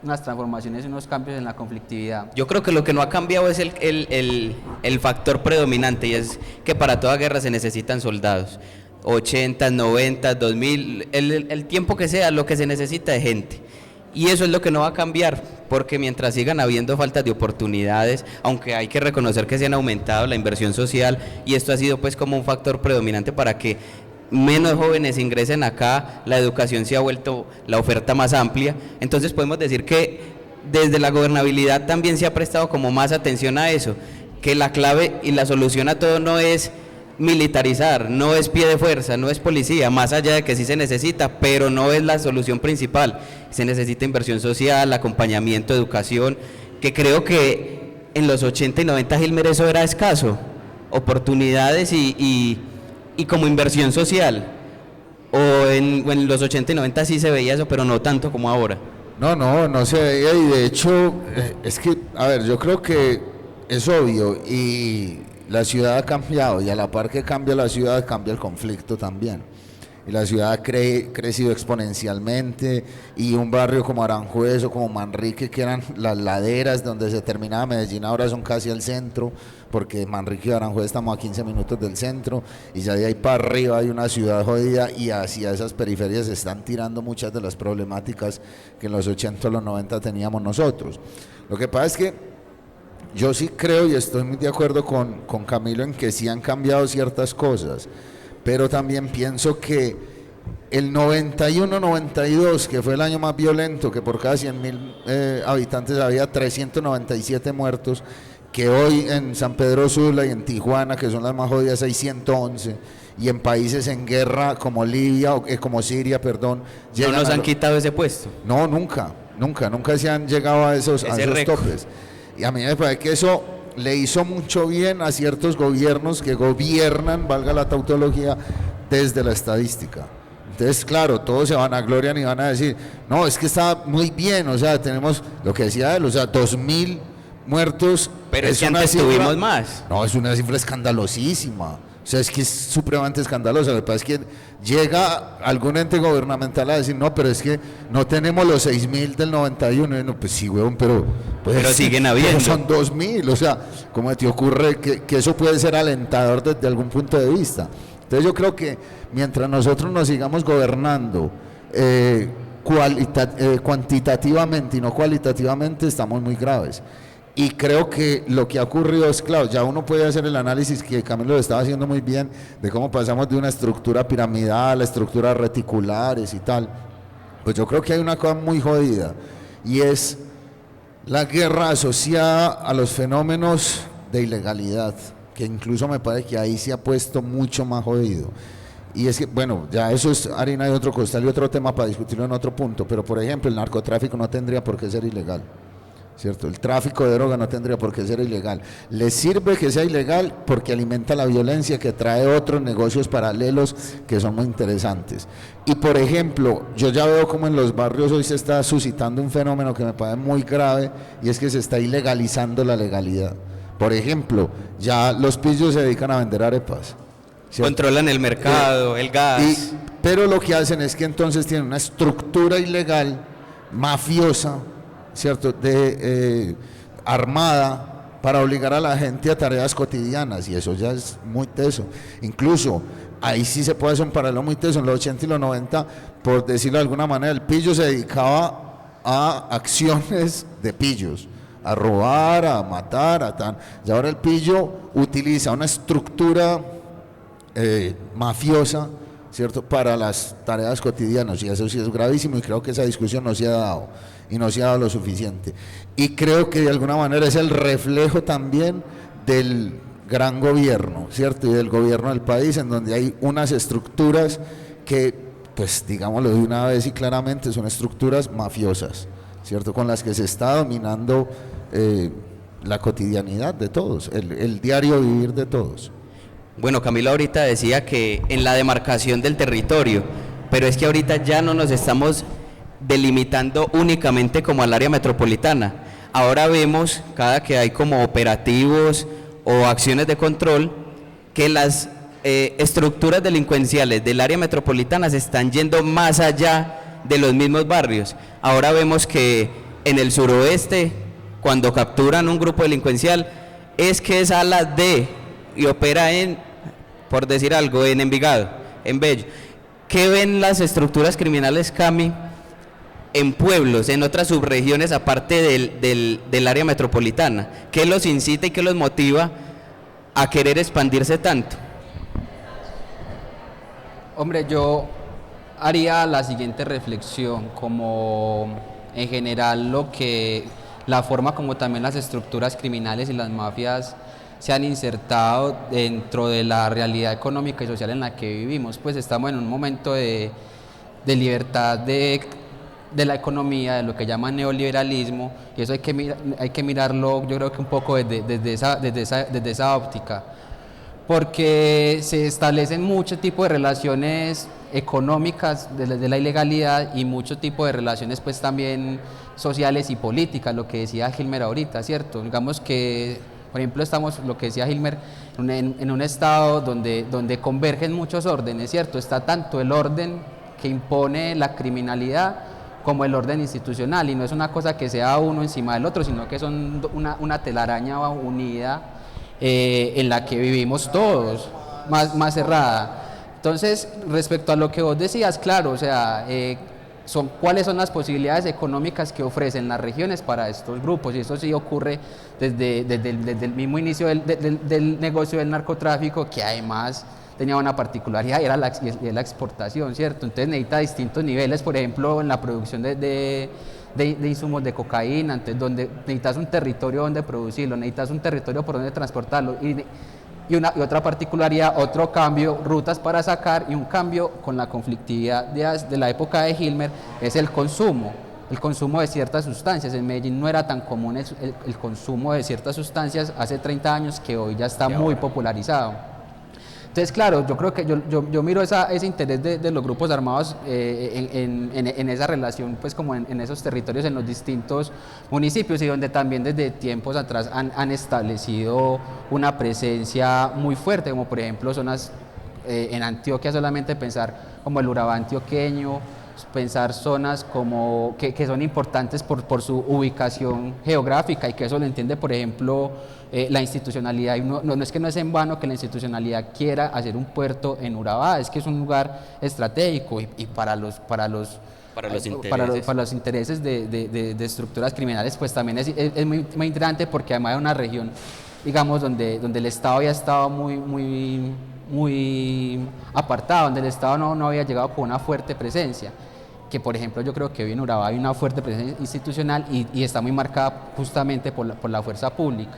unas transformaciones y unos cambios en la conflictividad. Yo creo que lo que no ha cambiado es el factor predominante, y es que para toda guerra se necesitan soldados. 80, 90, 2000, el tiempo que sea, lo que se necesita es gente. Y eso es lo que no va a cambiar, porque mientras sigan habiendo faltas de oportunidades, aunque hay que reconocer que se han aumentado la inversión social, y esto ha sido pues como un factor predominante para que menos jóvenes ingresen acá, la educación se ha vuelto la oferta más amplia. Entonces podemos decir que desde la gobernabilidad también se ha prestado como más atención a eso, que la clave y la solución a todo no es militarizar, no es pie de fuerza, no es policía, más allá de que sí se necesita, pero no es la solución principal. Se necesita inversión social, acompañamiento, educación, que creo que en los 80 y 90, Gilmer, eso era escaso, oportunidades y como inversión social, o en los 80 y 90 sí se veía eso, pero no tanto como ahora. No se veía, y de hecho, es que, a ver, yo creo que es obvio, y la ciudad ha cambiado, y a la par que cambia la ciudad, cambia el conflicto también. Y la ciudad ha crecido exponencialmente, y un barrio como Aranjuez o como Manrique, que eran las laderas donde se terminaba Medellín, ahora son casi al centro, porque Manrique y Aranjuez estamos a 15 minutos del centro, y ya de ahí para arriba hay una ciudad jodida, y hacia esas periferias se están tirando muchas de las problemáticas que en los 80 o los 90 teníamos nosotros. Lo que pasa es que yo sí creo, y estoy muy de acuerdo con Camilo, en que sí han cambiado ciertas cosas, pero también pienso que el 91-92, que fue el año más violento, que por cada 100.000 habitantes había 397 muertos, que hoy en San Pedro Sula y en Tijuana, que son las más jodidas, hay 111, y en países en guerra como Libia, como Siria, perdón. ¿No nos han quitado ese puesto? No, nunca se han llegado a esos topes. Y a mí me parece que eso le hizo mucho bien a ciertos gobiernos que gobiernan, valga la tautología, desde la estadística. Entonces, claro, todos se van a gloriar y van a decir, no, es que está muy bien, o sea, tenemos lo que decía él, o sea, 2.000 muertos. Pero es que antes tuvimos más. No, es una cifra escandalosísima. O sea, es que es supremamente escandalosa. Lo que pasa es que llega algún ente gubernamental a decir, no, pero es que no tenemos los 6.000 del 91. Y no, pues sí, weón, pero siguen habiendo. Son 2.000. O sea, ¿cómo te ocurre que eso puede ser alentador desde algún punto de vista? Entonces yo creo que mientras nosotros nos sigamos gobernando cuantitativamente y no cualitativamente, estamos muy graves. Y creo que lo que ha ocurrido es, claro, ya uno puede hacer el análisis que Camilo lo estaba haciendo muy bien, de cómo pasamos de una estructura piramidal a estructuras reticulares y tal. Pues yo creo que hay una cosa muy jodida, y es la guerra asociada a los fenómenos de ilegalidad, que incluso me parece que ahí se ha puesto mucho más jodido. Y es que, bueno, ya eso es harina de otro costal y otro tema para discutirlo en otro punto, pero por ejemplo el narcotráfico no tendría por qué ser ilegal, ¿cierto? El tráfico de droga no tendría por qué ser ilegal. Le sirve que sea ilegal porque alimenta la violencia, que trae otros negocios paralelos que son muy interesantes. Y por ejemplo, yo ya veo como en los barrios hoy se está suscitando un fenómeno que me parece muy grave, y es que se está ilegalizando la legalidad. Por ejemplo, ya los pillos se dedican a vender arepas, ¿cierto? Controlan el mercado, el gas. Pero lo que hacen es que entonces tienen una estructura ilegal, mafiosa, ¿cierto? Armada, para obligar a la gente a tareas cotidianas, y eso ya es muy teso. Incluso ahí sí se puede hacer un paralelo muy teso. En los 80 y los 90, por decirlo de alguna manera, el pillo se dedicaba a acciones de pillos, a robar, a matar, a tal. Y ahora el pillo utiliza una estructura mafiosa, ¿cierto?, para las tareas cotidianas, y eso sí es gravísimo, y creo que esa discusión no se ha dado, y no se ha dado lo suficiente. Y creo que de alguna manera es el reflejo también del gran gobierno, ¿cierto?, y del gobierno del país, en donde hay unas estructuras que, pues digámoslo de una vez y claramente, son estructuras mafiosas, ¿cierto?, con las que se está dominando la cotidianidad de todos, el diario vivir de todos. Bueno, Camilo ahorita decía que en la demarcación del territorio, pero es que ahorita ya no nos estamos delimitando únicamente como al área metropolitana. Ahora vemos, cada que hay como operativos o acciones de control, que las estructuras delincuenciales del área metropolitana se están yendo más allá de los mismos barrios. Ahora vemos que en el suroeste, cuando capturan un grupo delincuencial, es que es ala D y opera en, por decir algo, en Envigado, en Bello. ¿Qué ven las estructuras criminales, Cami, en pueblos, en otras subregiones aparte del área metropolitana? ¿Qué los incita y qué los motiva a querer expandirse tanto? Hombre, yo haría la siguiente reflexión, como en general la forma como también las estructuras criminales y las mafias se han insertado dentro de la realidad económica y social en la que vivimos. Pues estamos en un momento de libertad de la economía, de lo que llaman neoliberalismo, y eso hay que mirarlo, yo creo que un poco desde esa óptica, porque se establecen muchos tipos de relaciones económicas de la ilegalidad y muchos tipos de relaciones pues también sociales y políticas, lo que decía Gilmer ahorita, ¿cierto? Digamos que, por ejemplo, estamos, lo que decía Gilmer, en un estado donde convergen muchos órdenes, ¿cierto? Está tanto el orden que impone la criminalidad como el orden institucional, y no es una cosa que sea uno encima del otro, sino que son una telaraña unida en la que vivimos todos, más cerrada. Entonces, respecto a lo que vos decías, claro, o sea, cuáles son las posibilidades económicas que ofrecen las regiones para estos grupos, y eso sí ocurre desde el mismo inicio del negocio del narcotráfico, que además tenía una particularidad, y era la exportación, ¿cierto? Entonces necesita distintos niveles, por ejemplo, en la producción de insumos de cocaína, entonces donde necesitas un territorio donde producirlo, necesitas un territorio por donde transportarlo, y otra particularidad, otro cambio, rutas para sacar, y un cambio con la conflictividad de la época de Gilmer, es el consumo de ciertas sustancias. En Medellín no era tan común el consumo de ciertas sustancias hace 30 años, que hoy ya está muy popularizado. Entonces, claro, yo creo que yo miro ese interés de los grupos armados en esa relación, pues como en esos territorios, en los distintos municipios, y donde también desde tiempos atrás han establecido una presencia muy fuerte, como por ejemplo zonas en Antioquia, solamente pensar como el Urabá antioqueño, pensar zonas como que son importantes por su ubicación geográfica, y que eso lo entiende, por ejemplo, la institucionalidad. Y no es que no es en vano que la institucionalidad quiera hacer un puerto en Urabá, es que es un lugar estratégico, y para los intereses de estructuras criminales, pues también es muy interesante, porque además es una región, digamos, donde el Estado ya estaba muy apartado, donde el Estado no había llegado con una fuerte presencia, que por ejemplo yo creo que hoy en Urabá hay una fuerte presencia institucional, y está muy marcada justamente por la fuerza pública.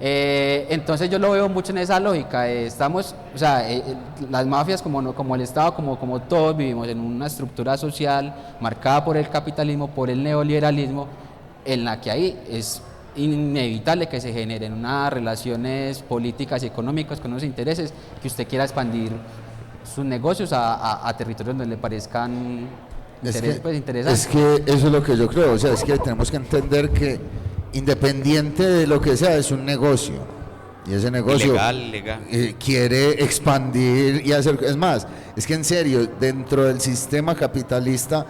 Entonces yo lo veo mucho en esa lógica. Las mafias como el Estado, como todos vivimos en una estructura social marcada por el capitalismo, por el neoliberalismo, en la que ahí es inevitable que se generen unas relaciones políticas y económicas con unos intereses, que usted quiera expandir sus negocios a territorios donde le parezcan interesantes. Es que eso es lo que yo creo, o sea, es que tenemos que entender que independiente de lo que sea, es un negocio, y ese negocio legal. Quiere expandir y hacer, es más, es que en serio, dentro del sistema capitalista,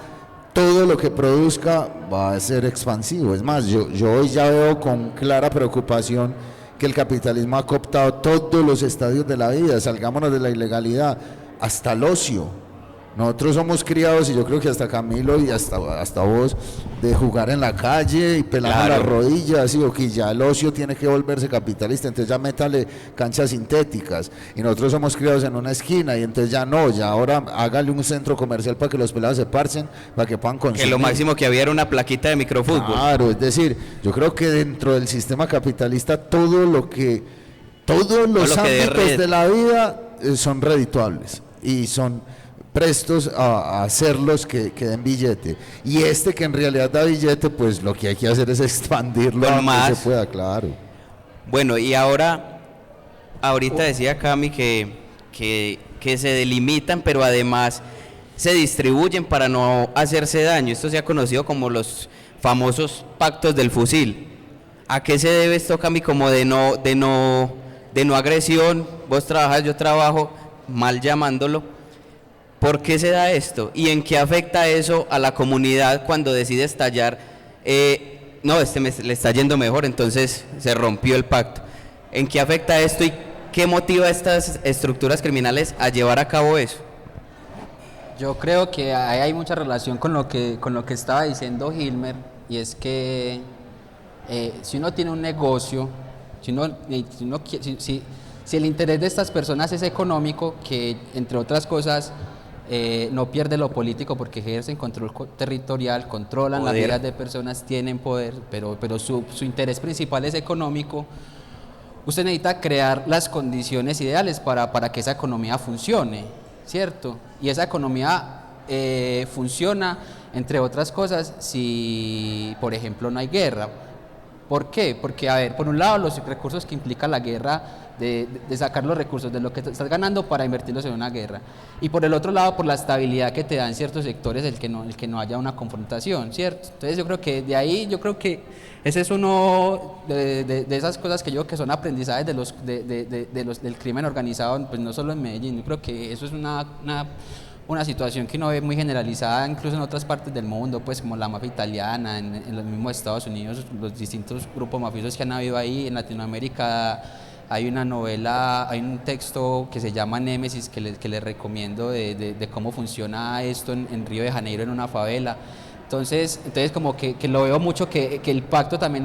todo lo que produzca va a ser expansivo. Es más, yo hoy ya veo con clara preocupación que el capitalismo ha cooptado todos los estadios de la vida, salgámonos de la ilegalidad, hasta el ocio. Nosotros somos criados, y yo creo que hasta Camilo y hasta vos, de jugar en la calle y pelar las rodillas, o que ya el ocio tiene que volverse capitalista, entonces ya métale canchas sintéticas, y nosotros somos criados en una esquina, y entonces ya ahora hágale un centro comercial para que los pelados se parchen, para que puedan consumir. Que lo máximo que había era una plaquita de microfútbol. Claro, es decir, yo creo que dentro del sistema capitalista todos los ámbitos de la vida son redituables, y son prestos a hacerlos que den billete, y que en realidad da billete, pues lo que hay que hacer es expandirlo a que se pueda, claro. Bueno, y ahorita decía Cami que se delimitan, pero además se distribuyen para no hacerse daño. Esto se ha conocido como los famosos pactos del fusil. ¿A qué se debe esto, Cami, como de no agresión? Vos trabajas, yo trabajo, mal llamándolo. ¿Por qué se da esto? ¿Y en qué afecta eso a la comunidad cuando decide estallar No, le está yendo mejor, entonces se rompió el pacto. ¿En qué afecta esto y qué motiva a estas estructuras criminales a llevar a cabo eso? Yo creo que ahí hay mucha relación con lo que estaba diciendo Hilmer, y es que si uno tiene un negocio, si el interés de estas personas es económico, que entre otras cosas no pierde lo político porque ejercen control territorial, controlan las vidas de personas, tienen poder, pero su interés principal es económico. Usted necesita crear las condiciones ideales para que esa economía funcione, ¿cierto? Y esa economía funciona, entre otras cosas, si, por ejemplo, no hay guerra. ¿Por qué? Porque, a ver, por un lado, los recursos que implica la guerra, de sacar los recursos de lo que estás ganando para invertirlos en una guerra. Y por el otro lado, por la estabilidad que te dan ciertos sectores, el que no haya una confrontación, ¿cierto? Entonces yo creo que de ahí, ese es uno de esas cosas que yo creo que son aprendizajes del crimen organizado, pues no solo en Medellín. Yo creo que eso es una situación que uno ve muy generalizada incluso en otras partes del mundo, pues como la mafia italiana, en los mismos Estados Unidos, los distintos grupos mafiosos que han habido ahí. En Latinoamérica hay una novela, hay un texto que se llama Némesis que les recomiendo de cómo funciona esto en Río de Janeiro, en una favela. Entonces como que lo veo mucho que el pacto también,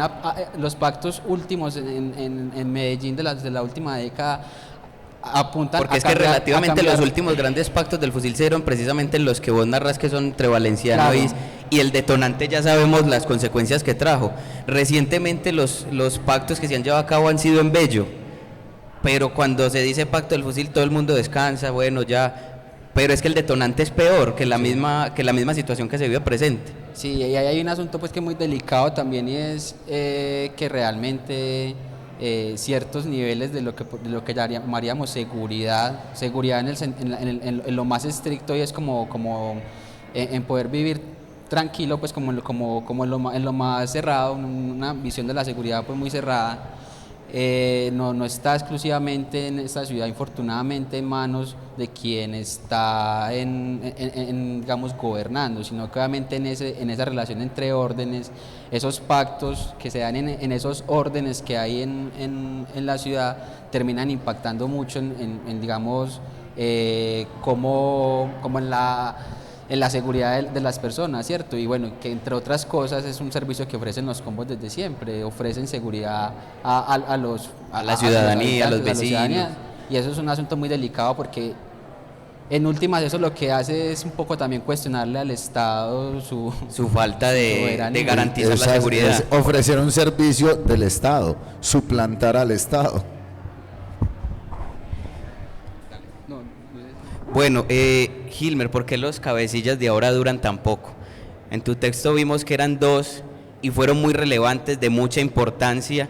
los pactos últimos en Medellín de la última década apuntan porque es que relativamente los últimos grandes pactos del fusil se dieron precisamente en los que vos narras, que son entre Valenciano claro. y el detonante ya sabemos las consecuencias que trajo. Recientemente los pactos que se han llevado a cabo han sido en Bello, pero cuando se dice pacto del fusil todo el mundo descansa, bueno ya, pero es que el detonante es peor que la misma situación que se vio presente. Sí, y ahí hay un asunto pues que es muy delicado también, y es que realmente ciertos niveles de lo que llamaríamos seguridad en lo más estricto, y es como en poder vivir tranquilo, pues como en lo más cerrado, una visión de la seguridad pues muy cerrada. No está exclusivamente en esta ciudad, infortunadamente, en manos de quien está digamos, gobernando, sino que obviamente en esa relación entre órdenes, esos pactos que se dan en esos órdenes que hay en la ciudad terminan impactando mucho digamos, como en la seguridad de las personas, ¿cierto? Y bueno, que entre otras cosas es un servicio que ofrecen los combos desde siempre, ofrecen seguridad a la ciudadanía, a los vecinos. Y eso es un asunto muy delicado porque en últimas eso lo que hace es un poco también cuestionarle al Estado su falta de garantizar la seguridad. Es ofrecer un servicio del Estado, suplantar al Estado. Bueno, Hilmer, ¿por qué los cabecillas de ahora duran tan poco? En tu texto vimos que eran 2 y fueron muy relevantes, de mucha importancia.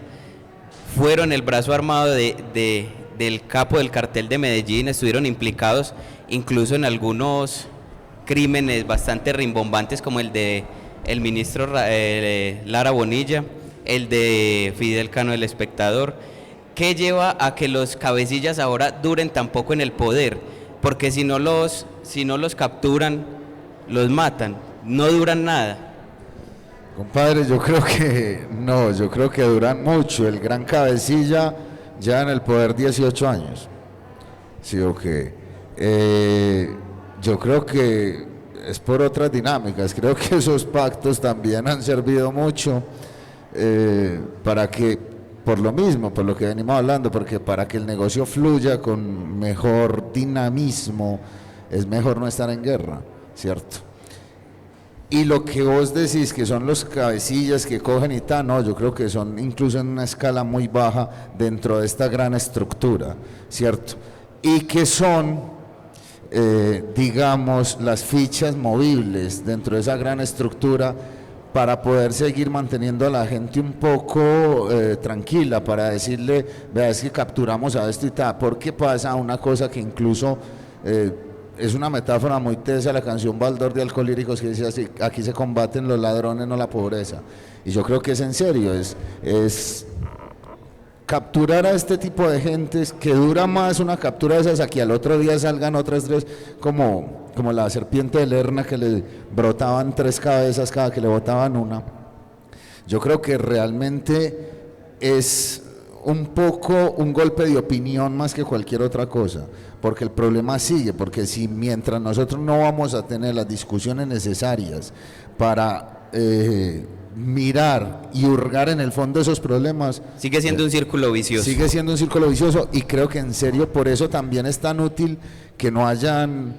Fueron el brazo armado del capo del cartel de Medellín, estuvieron implicados incluso en algunos crímenes bastante rimbombantes, como el de el ministro Lara Bonilla, el de Fidel Cano, El Espectador. ¿Qué lleva a que los cabecillas ahora duren tan poco en el poder? Porque si no los capturan, los matan, no duran nada. Compadre, yo creo que duran mucho. El gran cabecilla ya en el poder 18 años. Sí, ok. Yo creo que es por otras dinámicas. Creo que esos pactos también han servido mucho para que, por lo mismo, por lo que venimos hablando, porque para que el negocio fluya con mejor dinamismo, es mejor no estar en guerra, ¿cierto? Y lo que vos decís que son los cabecillas que cogen y tal, no, yo creo que son incluso en una escala muy baja dentro de esta gran estructura, ¿cierto? Y que son, digamos, las fichas movibles dentro de esa gran estructura para poder seguir manteniendo a la gente un poco tranquila, para decirle, vea, es que capturamos a esto y tal, porque pasa una cosa que incluso es una metáfora muy tesa, la canción Baldor de Alcolíricos, que dice así: aquí se combaten los ladrones, no la pobreza. Y yo creo que es en serio, es capturar a este tipo de gentes, que dura más una captura de esas a que al otro día salgan otras 3, como la serpiente de Lerna, que le brotaban 3 cabezas cada que le botaban una. Yo creo que realmente es un poco un golpe de opinión más que cualquier otra cosa, porque el problema sigue, porque si mientras nosotros no vamos a tener las discusiones necesarias para mirar y hurgar en el fondo de esos problemas, Sigue siendo un círculo vicioso. sigue siendo un círculo vicioso, y creo que en serio por eso también es tan útil que no hayan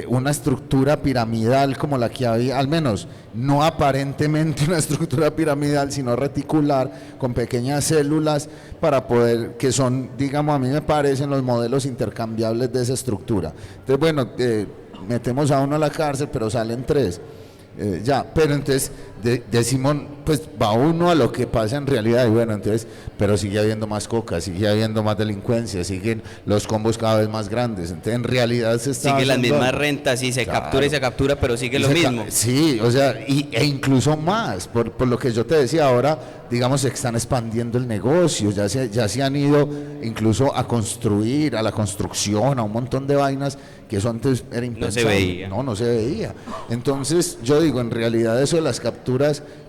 una estructura piramidal como la que había, al menos no aparentemente una estructura piramidal, sino reticular con pequeñas células para poder, que son, digamos, a mí me parecen los modelos intercambiables de esa estructura. Entonces, bueno, metemos a uno a la cárcel, pero salen 3. Ya, pero entonces decimos, pues va uno a lo que pasa en realidad, y bueno, entonces, pero sigue habiendo más coca, sigue habiendo más delincuencia, siguen los combos cada vez más grandes, entonces en realidad se está Sigue las haciendo mismas algo. rentas y se Claro. captura y se captura, pero sigue Y lo se mismo. Sí, o sea, e incluso más, por lo que yo te decía ahora, digamos, se están expandiendo el negocio, ya se han ido incluso a construir, a la construcción, a un montón de vainas que eso antes era impensable. veía. No se veía. Entonces, yo digo, en realidad eso de las capturas,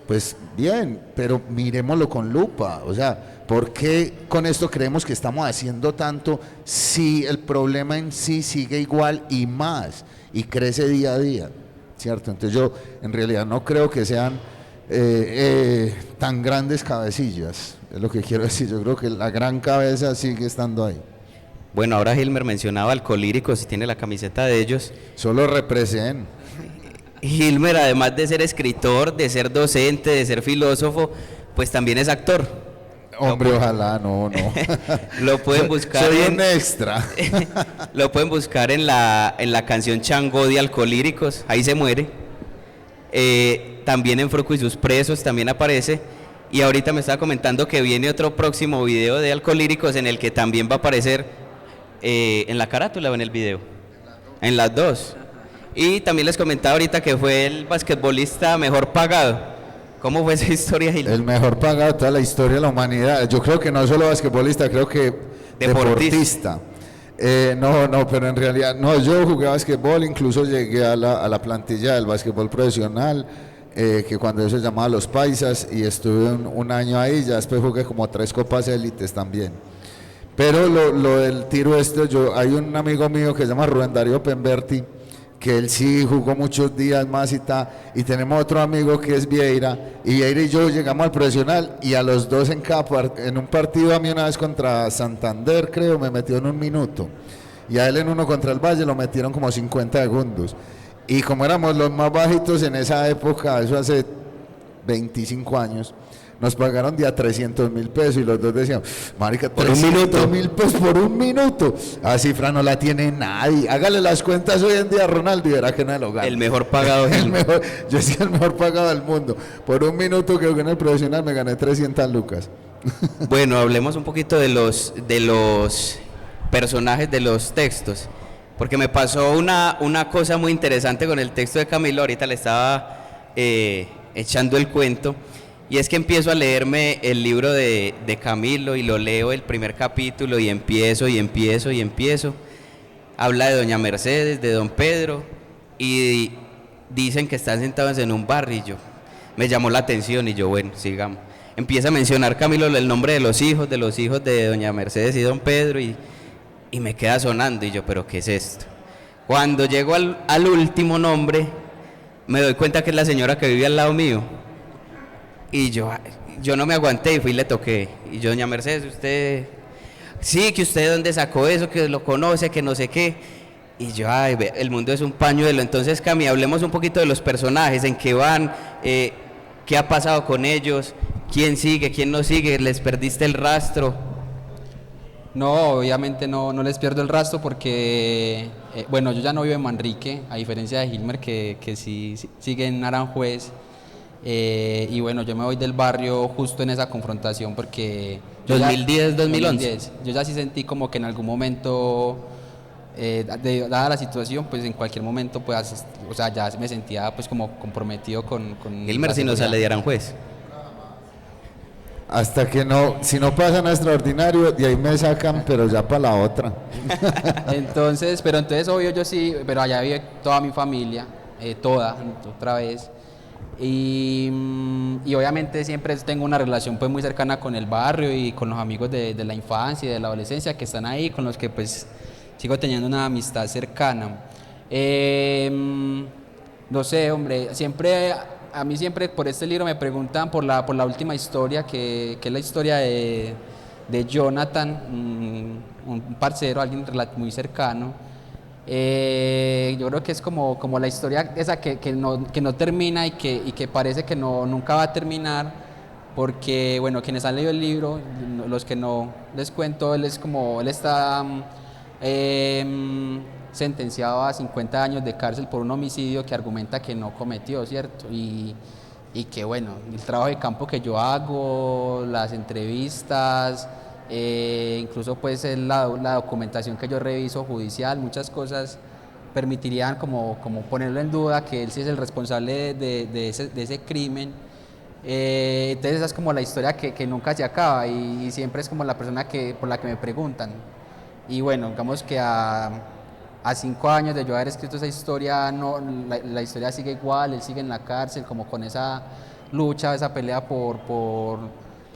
pues bien, pero miremoslo con lupa, o sea, ¿por qué con esto creemos que estamos haciendo tanto si el problema en sí sigue igual y más, y crece día a día? ¿Cierto? Entonces yo en realidad no creo que sean tan grandes cabecillas, es lo que quiero decir. Yo creo que la gran cabeza sigue estando ahí. Bueno, ahora Gilmer mencionaba Alcolíricos y tiene la camiseta de ellos. Solo represent. Gilmer, además de ser escritor, de ser docente, de ser filósofo, pues también es actor. Hombre, ojalá, no. Lo pueden buscar Soy en- un extra. Lo pueden buscar en la canción Changó de Alcolíricos, ahí se muere. También en Fruco y sus presos también aparece. Y ahorita me estaba comentando que viene otro próximo video de Alcolíricos en el que también va a aparecer en la carátula o en el video. En las dos. Y también les comentaba ahorita que fue el basquetbolista mejor pagado. ¿Cómo fue esa historia, Gil? El mejor pagado de toda la historia de la humanidad. Yo creo que no solo basquetbolista, creo que deportista. No, pero en realidad, no, yo jugué basquetbol, incluso llegué a la plantilla del basquetbol profesional, que cuando eso se llamaba Los Paisas, y estuve un año ahí, ya después jugué como 3 copas élites también. Pero lo del tiro hay un amigo mío que se llama Rubén Darío Pemberti, que él sí jugó muchos días más y tenemos otro amigo que es Vieira, y Vieira y yo llegamos al profesional, y a los dos en un partido, a mí una vez contra Santander, creo, me metió en 1 minuto, y a él en uno contra el Valle lo metieron como 50 segundos, y como éramos los más bajitos en esa época, eso hace 25 años, nos pagaron de a 300.000 pesos, y los dos decían, marica, Por un minuto. 300.000 pesos por 1 minuto. A cifra no la tiene nadie. Hágale las cuentas hoy en día a Ronaldo y verá que no lo gana. El mejor pagado. El mejor, yo soy el mejor pagado del mundo. Por 1 minuto que jugué en el profesional me gané 300 lucas. Bueno, hablemos un poquito de los personajes de los textos, porque me pasó una cosa muy interesante con el texto de Camilo, ahorita le estaba echando el cuento, y es que empiezo a leerme el libro de Camilo y lo leo el primer capítulo y empiezo, habla de doña Mercedes, de don Pedro, y dicen que están sentados en un bar, y yo, me llamó la atención, y yo, bueno, sigamos. Empieza a mencionar Camilo el nombre de los hijos de doña Mercedes y don Pedro, y me queda sonando, y yo, pero ¿qué es esto? Cuando llego al último nombre, me doy cuenta que es la señora que vive al lado mío, y yo no me aguanté y fui y le toqué, y yo, doña Mercedes, usted, sí, que usted de dónde sacó eso, que lo conoce, que no sé qué, y yo, ay, el mundo es un pañuelo. Entonces, Cami, hablemos un poquito de los personajes, en qué van, qué ha pasado con ellos, quién sigue, quién no sigue, les perdiste el rastro. No, obviamente no les pierdo el rastro porque, bueno, yo ya no vivo en Manrique, a diferencia de Gilmer que sí sigue en Aranjuez, y bueno, yo me voy del barrio justo en esa confrontación porque... 2010, 2011. 2010, yo ya sí sentí como que en algún momento, dada la situación, pues en cualquier momento, pues, o sea, ya me sentía pues como comprometido con Gilmer, la si no seguridad. sale de Aranjuez. Hasta que si no pasan a extraordinario, de ahí me sacan, pero ya para la otra. Entonces obvio yo sí, pero allá vive toda mi familia, otra vez. Y obviamente siempre tengo una relación pues muy cercana con el barrio y con los amigos de la infancia y de la adolescencia que están ahí, con los que pues sigo teniendo una amistad cercana. No sé, hombre, a mí siempre por este libro me preguntan por la última historia, que es la historia de Jonathan, un parcero, alguien muy cercano. Yo creo que es como la historia esa que no termina y que parece que nunca va a terminar, porque bueno, quienes han leído el libro, los que no les cuento, él está sentenciado a 50 años de cárcel por un homicidio que argumenta que no cometió, ¿cierto? Y que bueno, el trabajo de campo que yo hago, las entrevistas, incluso pues la documentación que yo reviso judicial, muchas cosas permitirían como ponerlo en duda que él sí es el responsable de ese crimen. Entonces esa es como la historia que nunca se acaba y siempre es como la persona por la que me preguntan. Y bueno, digamos que a 5 años de yo haber escrito esa historia, no, la historia sigue igual, él sigue en la cárcel como con esa lucha, esa pelea por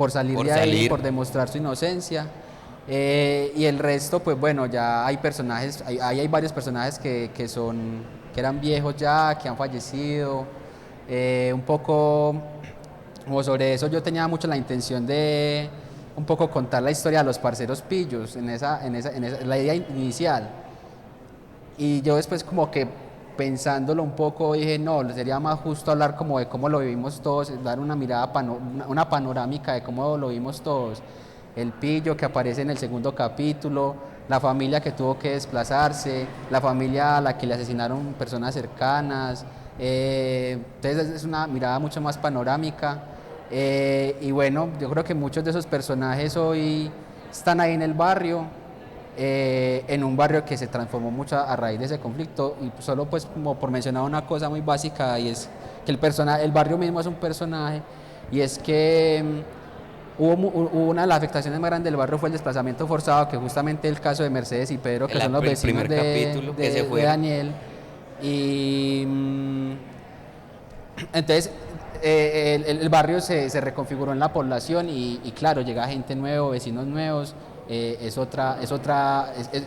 salir de ahí, por demostrar su inocencia. Y el resto, pues bueno, ya hay personajes, hay varios personajes que eran viejos ya, que han fallecido. Un poco como sobre eso yo tenía mucho la intención de un poco contar la historia de los parceros pillos, en la idea inicial. Y yo después como que pensándolo un poco dije, no, sería más justo hablar como de cómo lo vivimos todos, dar una mirada, una panorámica de cómo lo vivimos todos. El pillo que aparece en el segundo capítulo, la familia que tuvo que desplazarse, la familia a la que le asesinaron personas cercanas. Entonces es una mirada mucho más panorámica. Y bueno, yo creo que muchos de esos personajes hoy están ahí en el barrio, en un barrio que se transformó mucho a raíz de ese conflicto, y solo pues como por mencionar una cosa muy básica, y es que el barrio mismo es un personaje, y es que una de las afectaciones más grandes del barrio fue el desplazamiento forzado, que justamente el caso de Mercedes y Pedro, que son los vecinos de Daniel, y entonces el barrio se reconfiguró en la población y claro, llega gente nueva, vecinos nuevos.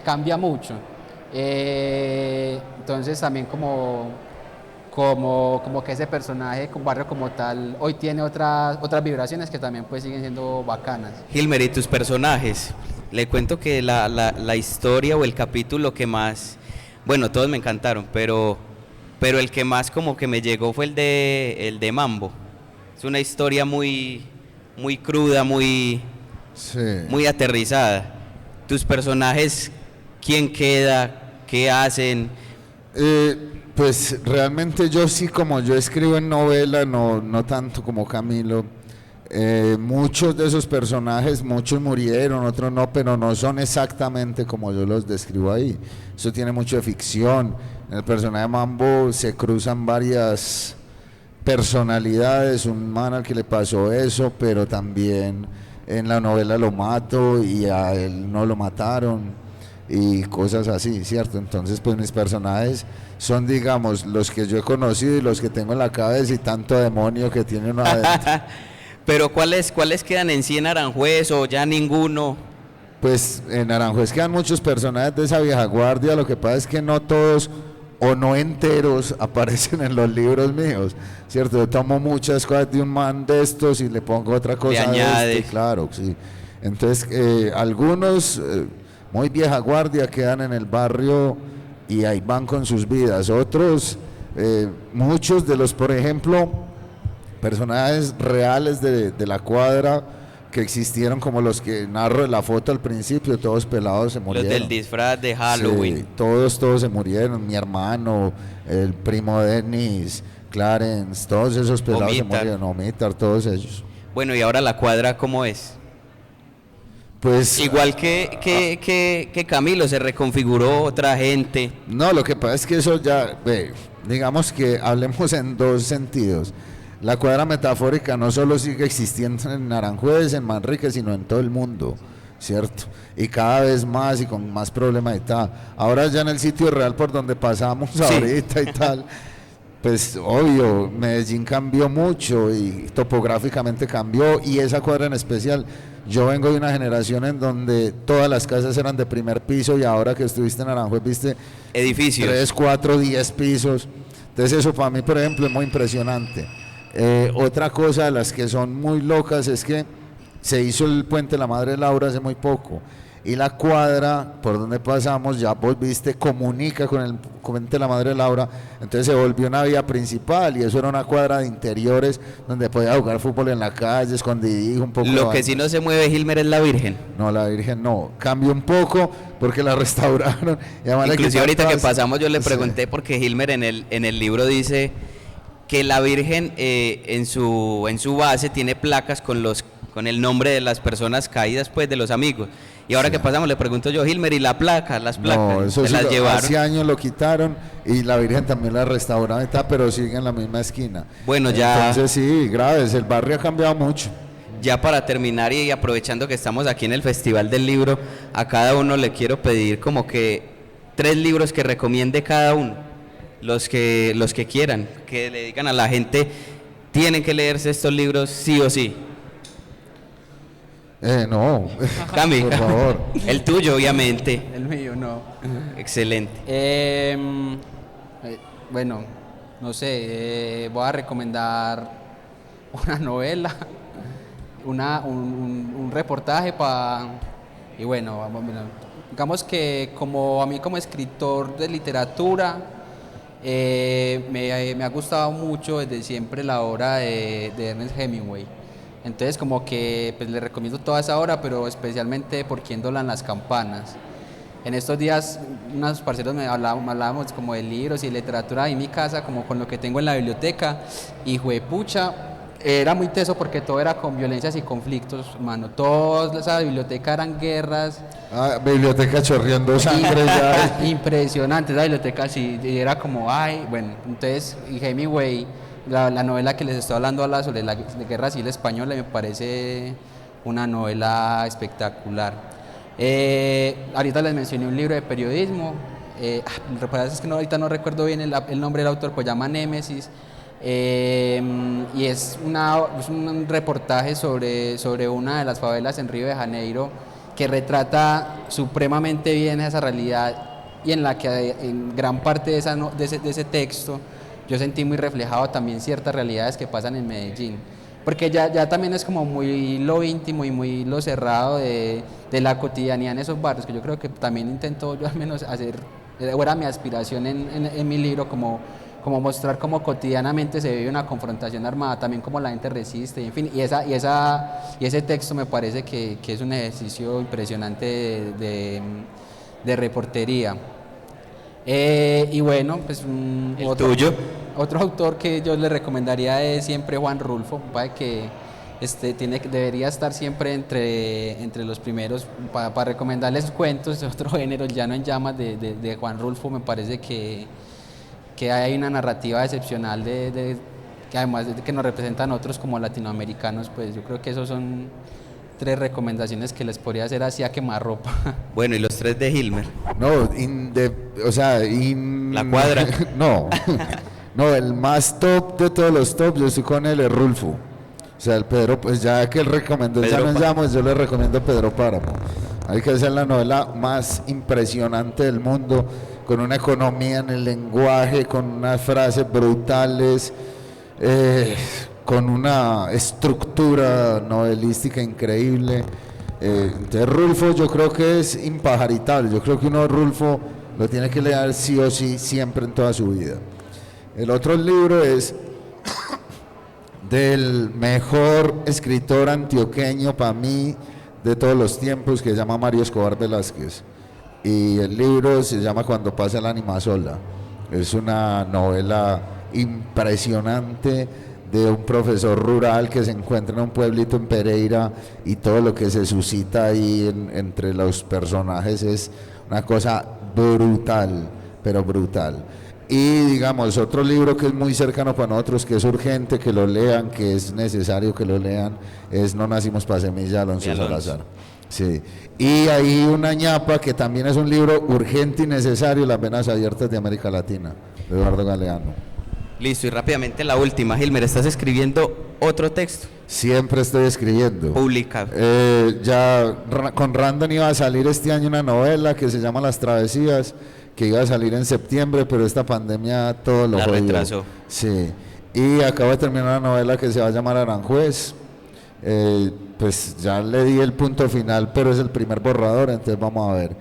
Cambia mucho. Entonces también como que ese personaje con barrio como tal hoy tiene otras vibraciones que también pues siguen siendo bacanas. Hilmer, ¿y tus personajes? Le cuento que la historia o el capítulo que más, bueno, todos me encantaron, pero el que más como que me llegó fue el de Mambo. Es una historia muy cruda, muy aterrizada. ¿Tus personajes, quién queda? ¿Qué hacen? Pues realmente yo sí, como yo escribo en novela, no tanto como Camilo. Muchos de esos personajes, muchos murieron, otros no, pero no son exactamente como yo los describo ahí. Eso tiene mucho de ficción. En el personaje de Mambo se cruzan varias personalidades, un man al que le pasó eso, pero también en la novela lo mato y a él no lo mataron y cosas así, ¿cierto? Entonces pues mis personajes son, digamos, los que yo he conocido y los que tengo en la cabeza y tanto demonio que tiene uno adentro. Pero ¿cuáles quedan en sí en Aranjuez o ya ninguno? Pues en Aranjuez quedan muchos personajes de esa vieja guardia, lo que pasa es que no todos o no enteros aparecen en los libros míos, ¿cierto? Yo tomo muchas cosas de un man de estos y le pongo otra cosa de este, claro, sí. Entonces, algunos muy vieja guardia quedan en el barrio y ahí van con sus vidas. Otros, muchos de los, por ejemplo, personajes reales de la cuadra que existieron, como los que narro en la foto al principio, todos pelados se murieron. Los del disfraz de Halloween. Sí, todos se murieron. Mi hermano, el primo Dennis, Clarence, todos esos pelados se murieron. Omitar, todos ellos. Bueno, ¿y ahora la cuadra cómo es? Pues igual que Camilo, se reconfiguró otra gente. No, lo que pasa es que eso ya, digamos que hablemos en dos sentidos. La cuadra metafórica no solo sigue existiendo en Aranjuez, en Manrique, sino en todo el mundo, ¿cierto? Y cada vez más y con más problemas y tal. Ahora ya en el sitio real por donde pasamos ahorita y tal, pues obvio, Medellín cambió mucho y topográficamente cambió, y esa cuadra en especial, yo vengo de una generación en donde todas las casas eran de primer piso, y ahora que estuviste en Aranjuez viste Edificios. 3, 4, 10 pisos. Entonces eso para mí, por ejemplo, es muy impresionante. Otra cosa de las que son muy locas es que se hizo el puente La Madre Laura hace muy poco, y la cuadra por donde pasamos, ya vos viste, comunica con el puente La Madre Laura, entonces se volvió una vía principal, y eso era una cuadra de interiores donde podía jugar fútbol en la calle, escondidijo, un poco. Lo que sí no se mueve, Gilmer, es la Virgen. No, la Virgen no, cambió un poco porque la restauraron. Y además le Inclusive quitaron ahorita que todas- pasamos yo le Sí. pregunté, porque Gilmer en el libro dice que la Virgen en su base tiene placas con el nombre de las personas caídas, pues, de los amigos. Y ahora que pasamos le pregunto yo, Gilmer, ¿y las placas? No, eso ¿Se sí, las llevaron? hace años lo quitaron, y la Virgen también la restauraron y tal, pero sigue en la misma esquina. Bueno, ya- Entonces sí, graves, el barrio ha cambiado mucho. Ya para terminar, y aprovechando que estamos aquí en el Festival del Libro, a cada uno le quiero pedir como que 3 libros que recomiende cada uno, los que quieran, que le digan a la gente, tienen que leerse estos libros sí o sí. No, Cami, por favor. el tuyo, obviamente. El mío no. Excelente. Bueno, no sé, voy a recomendar una novela, un reportaje y bueno, digamos que como a mí como escritor de literatura, me ha gustado mucho desde siempre la obra de Ernest Hemingway. Entonces como que pues, le recomiendo toda esa obra, pero especialmente por Quién doblan las campanas. En estos días unos parceros hablábamos como de libros y de literatura en mi casa, como con lo que tengo en la biblioteca, y juepucha, era muy teso porque todo era con violencias y conflictos, mano. Toda esa biblioteca eran guerras. Biblioteca chorreando sangre ya. Impresionante, esa biblioteca sí, y era como, ay, bueno, entonces, y Hemingway, la novela que les estoy hablando habla sobre la Guerra Civil Española, y me parece una novela espectacular. Ahorita les mencioné un libro de periodismo, lo que pasa es que ahorita no recuerdo bien el nombre del autor, pues llama Némesis, y es un reportaje sobre una de las favelas en Río de Janeiro, que retrata supremamente bien esa realidad, y en la que en gran parte de ese texto yo sentí muy reflejado también ciertas realidades que pasan en Medellín, porque ya también es como muy lo íntimo y muy lo cerrado de la cotidianidad en esos barrios, que yo creo que también intento yo al menos hacer, era mi aspiración en mi libro, como mostrar cómo cotidianamente se vive una confrontación armada, también cómo la gente resiste, en fin, y ese texto me parece que es un ejercicio impresionante de reportería. Y bueno, pues tuyo. Otro autor que yo le recomendaría es siempre Juan Rulfo, que debería estar siempre entre los primeros para recomendarles cuentos de otro género, El llano en llamas de Juan Rulfo. Me parece que hay una narrativa excepcional que además de que nos representan otros como latinoamericanos, pues yo creo que esos son 3 recomendaciones que les podría hacer así a quemarropa. Bueno, y los 3 de Gilmer. No, La cuadra. No, no, el más top de todos los tops, yo estoy con él, es Rulfo. O sea, el Pedro, pues ya que él recomendó Pedro Ya nos Páramo. llamo, yo le recomiendo Pedro Páramo. Hay que hacer la novela más impresionante del mundo, con una economía en el lenguaje, con unas frases brutales, con una estructura novelística increíble. Entonces Rulfo yo creo que es impajaritable, yo creo que uno Rulfo lo tiene que leer sí o sí siempre en toda su vida. El otro libro es del mejor escritor antioqueño para mí de todos los tiempos, que se llama Mario Escobar Velázquez, y el libro se llama Cuando pasa el ánima sola. Es una novela impresionante de un profesor rural que se encuentra en un pueblito en Pereira, y todo lo que se suscita ahí entre los personajes es una cosa brutal, pero brutal. Y digamos, otro libro que es muy cercano para nosotros, que es urgente que lo lean, que es necesario que lo lean, es No nacimos para semilla, de Alonso Salazar. Sí. Y hay una ñapa que también es un libro urgente y necesario, Las venas abiertas de América Latina, de Eduardo Galeano. Listo, y rápidamente la última. Hilmer, ¿estás escribiendo otro texto? Siempre estoy escribiendo. Publicado. Con Random iba a salir este año una novela que se llama Las Travesías, que iba a salir en septiembre, pero esta pandemia todo lo La jodió. retrasó. Sí, y acabo de terminar una novela que se va a llamar Aranjuez. Pues ya le di el punto final, pero es el primer borrador, entonces vamos a ver.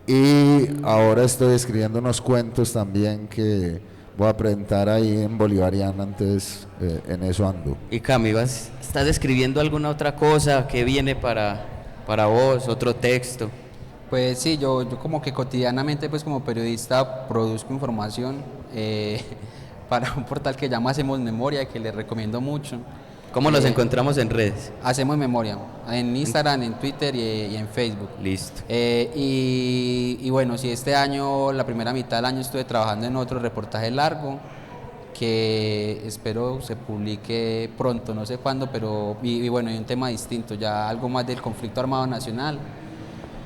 Y ahora estoy escribiendo unos cuentos también que voy a presentar ahí en Bolivariana, entonces en eso ando. Y Cami, ¿estás escribiendo alguna otra cosa que viene para vos, otro texto? Pues sí, yo como que cotidianamente pues como periodista produzco información para un portal que llama Hacemos Memoria, que les recomiendo mucho. ¿Cómo nos encontramos en redes? Hacemos Memoria, en Instagram, en Twitter y en Facebook. Listo. Y bueno, sí, este año, la primera mitad del año estuve trabajando en otro reportaje largo que espero se publique pronto, no sé cuándo, pero y bueno, hay un tema distinto, ya algo más del conflicto armado nacional.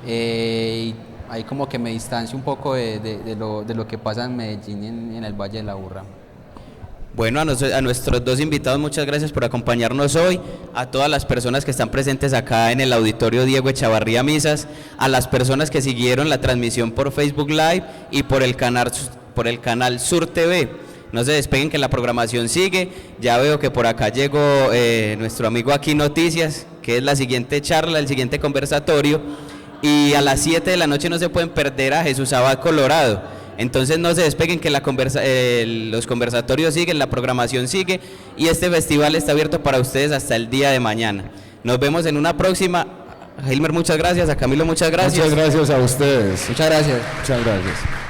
Y ahí como que me distancio un poco de lo que pasa en Medellín y en el Valle de la Urra. Bueno, a nuestros dos invitados, muchas gracias por acompañarnos hoy, a todas las personas que están presentes acá en el auditorio Diego Echavarría Misas, a las personas que siguieron la transmisión por Facebook Live y por el canal Sur TV. No se despeguen que la programación sigue, ya veo que por acá llegó nuestro amigo Aquí Noticias, que es la siguiente charla, el siguiente conversatorio, y a las 7 de la noche no se pueden perder a Jesús Abad Colorado. Entonces no se despeguen que los conversatorios siguen, la programación sigue y este festival está abierto para ustedes hasta el día de mañana. Nos vemos en una próxima. A Hilmer, muchas gracias. A Camilo, muchas gracias. Muchas gracias a ustedes. Muchas gracias. Muchas gracias.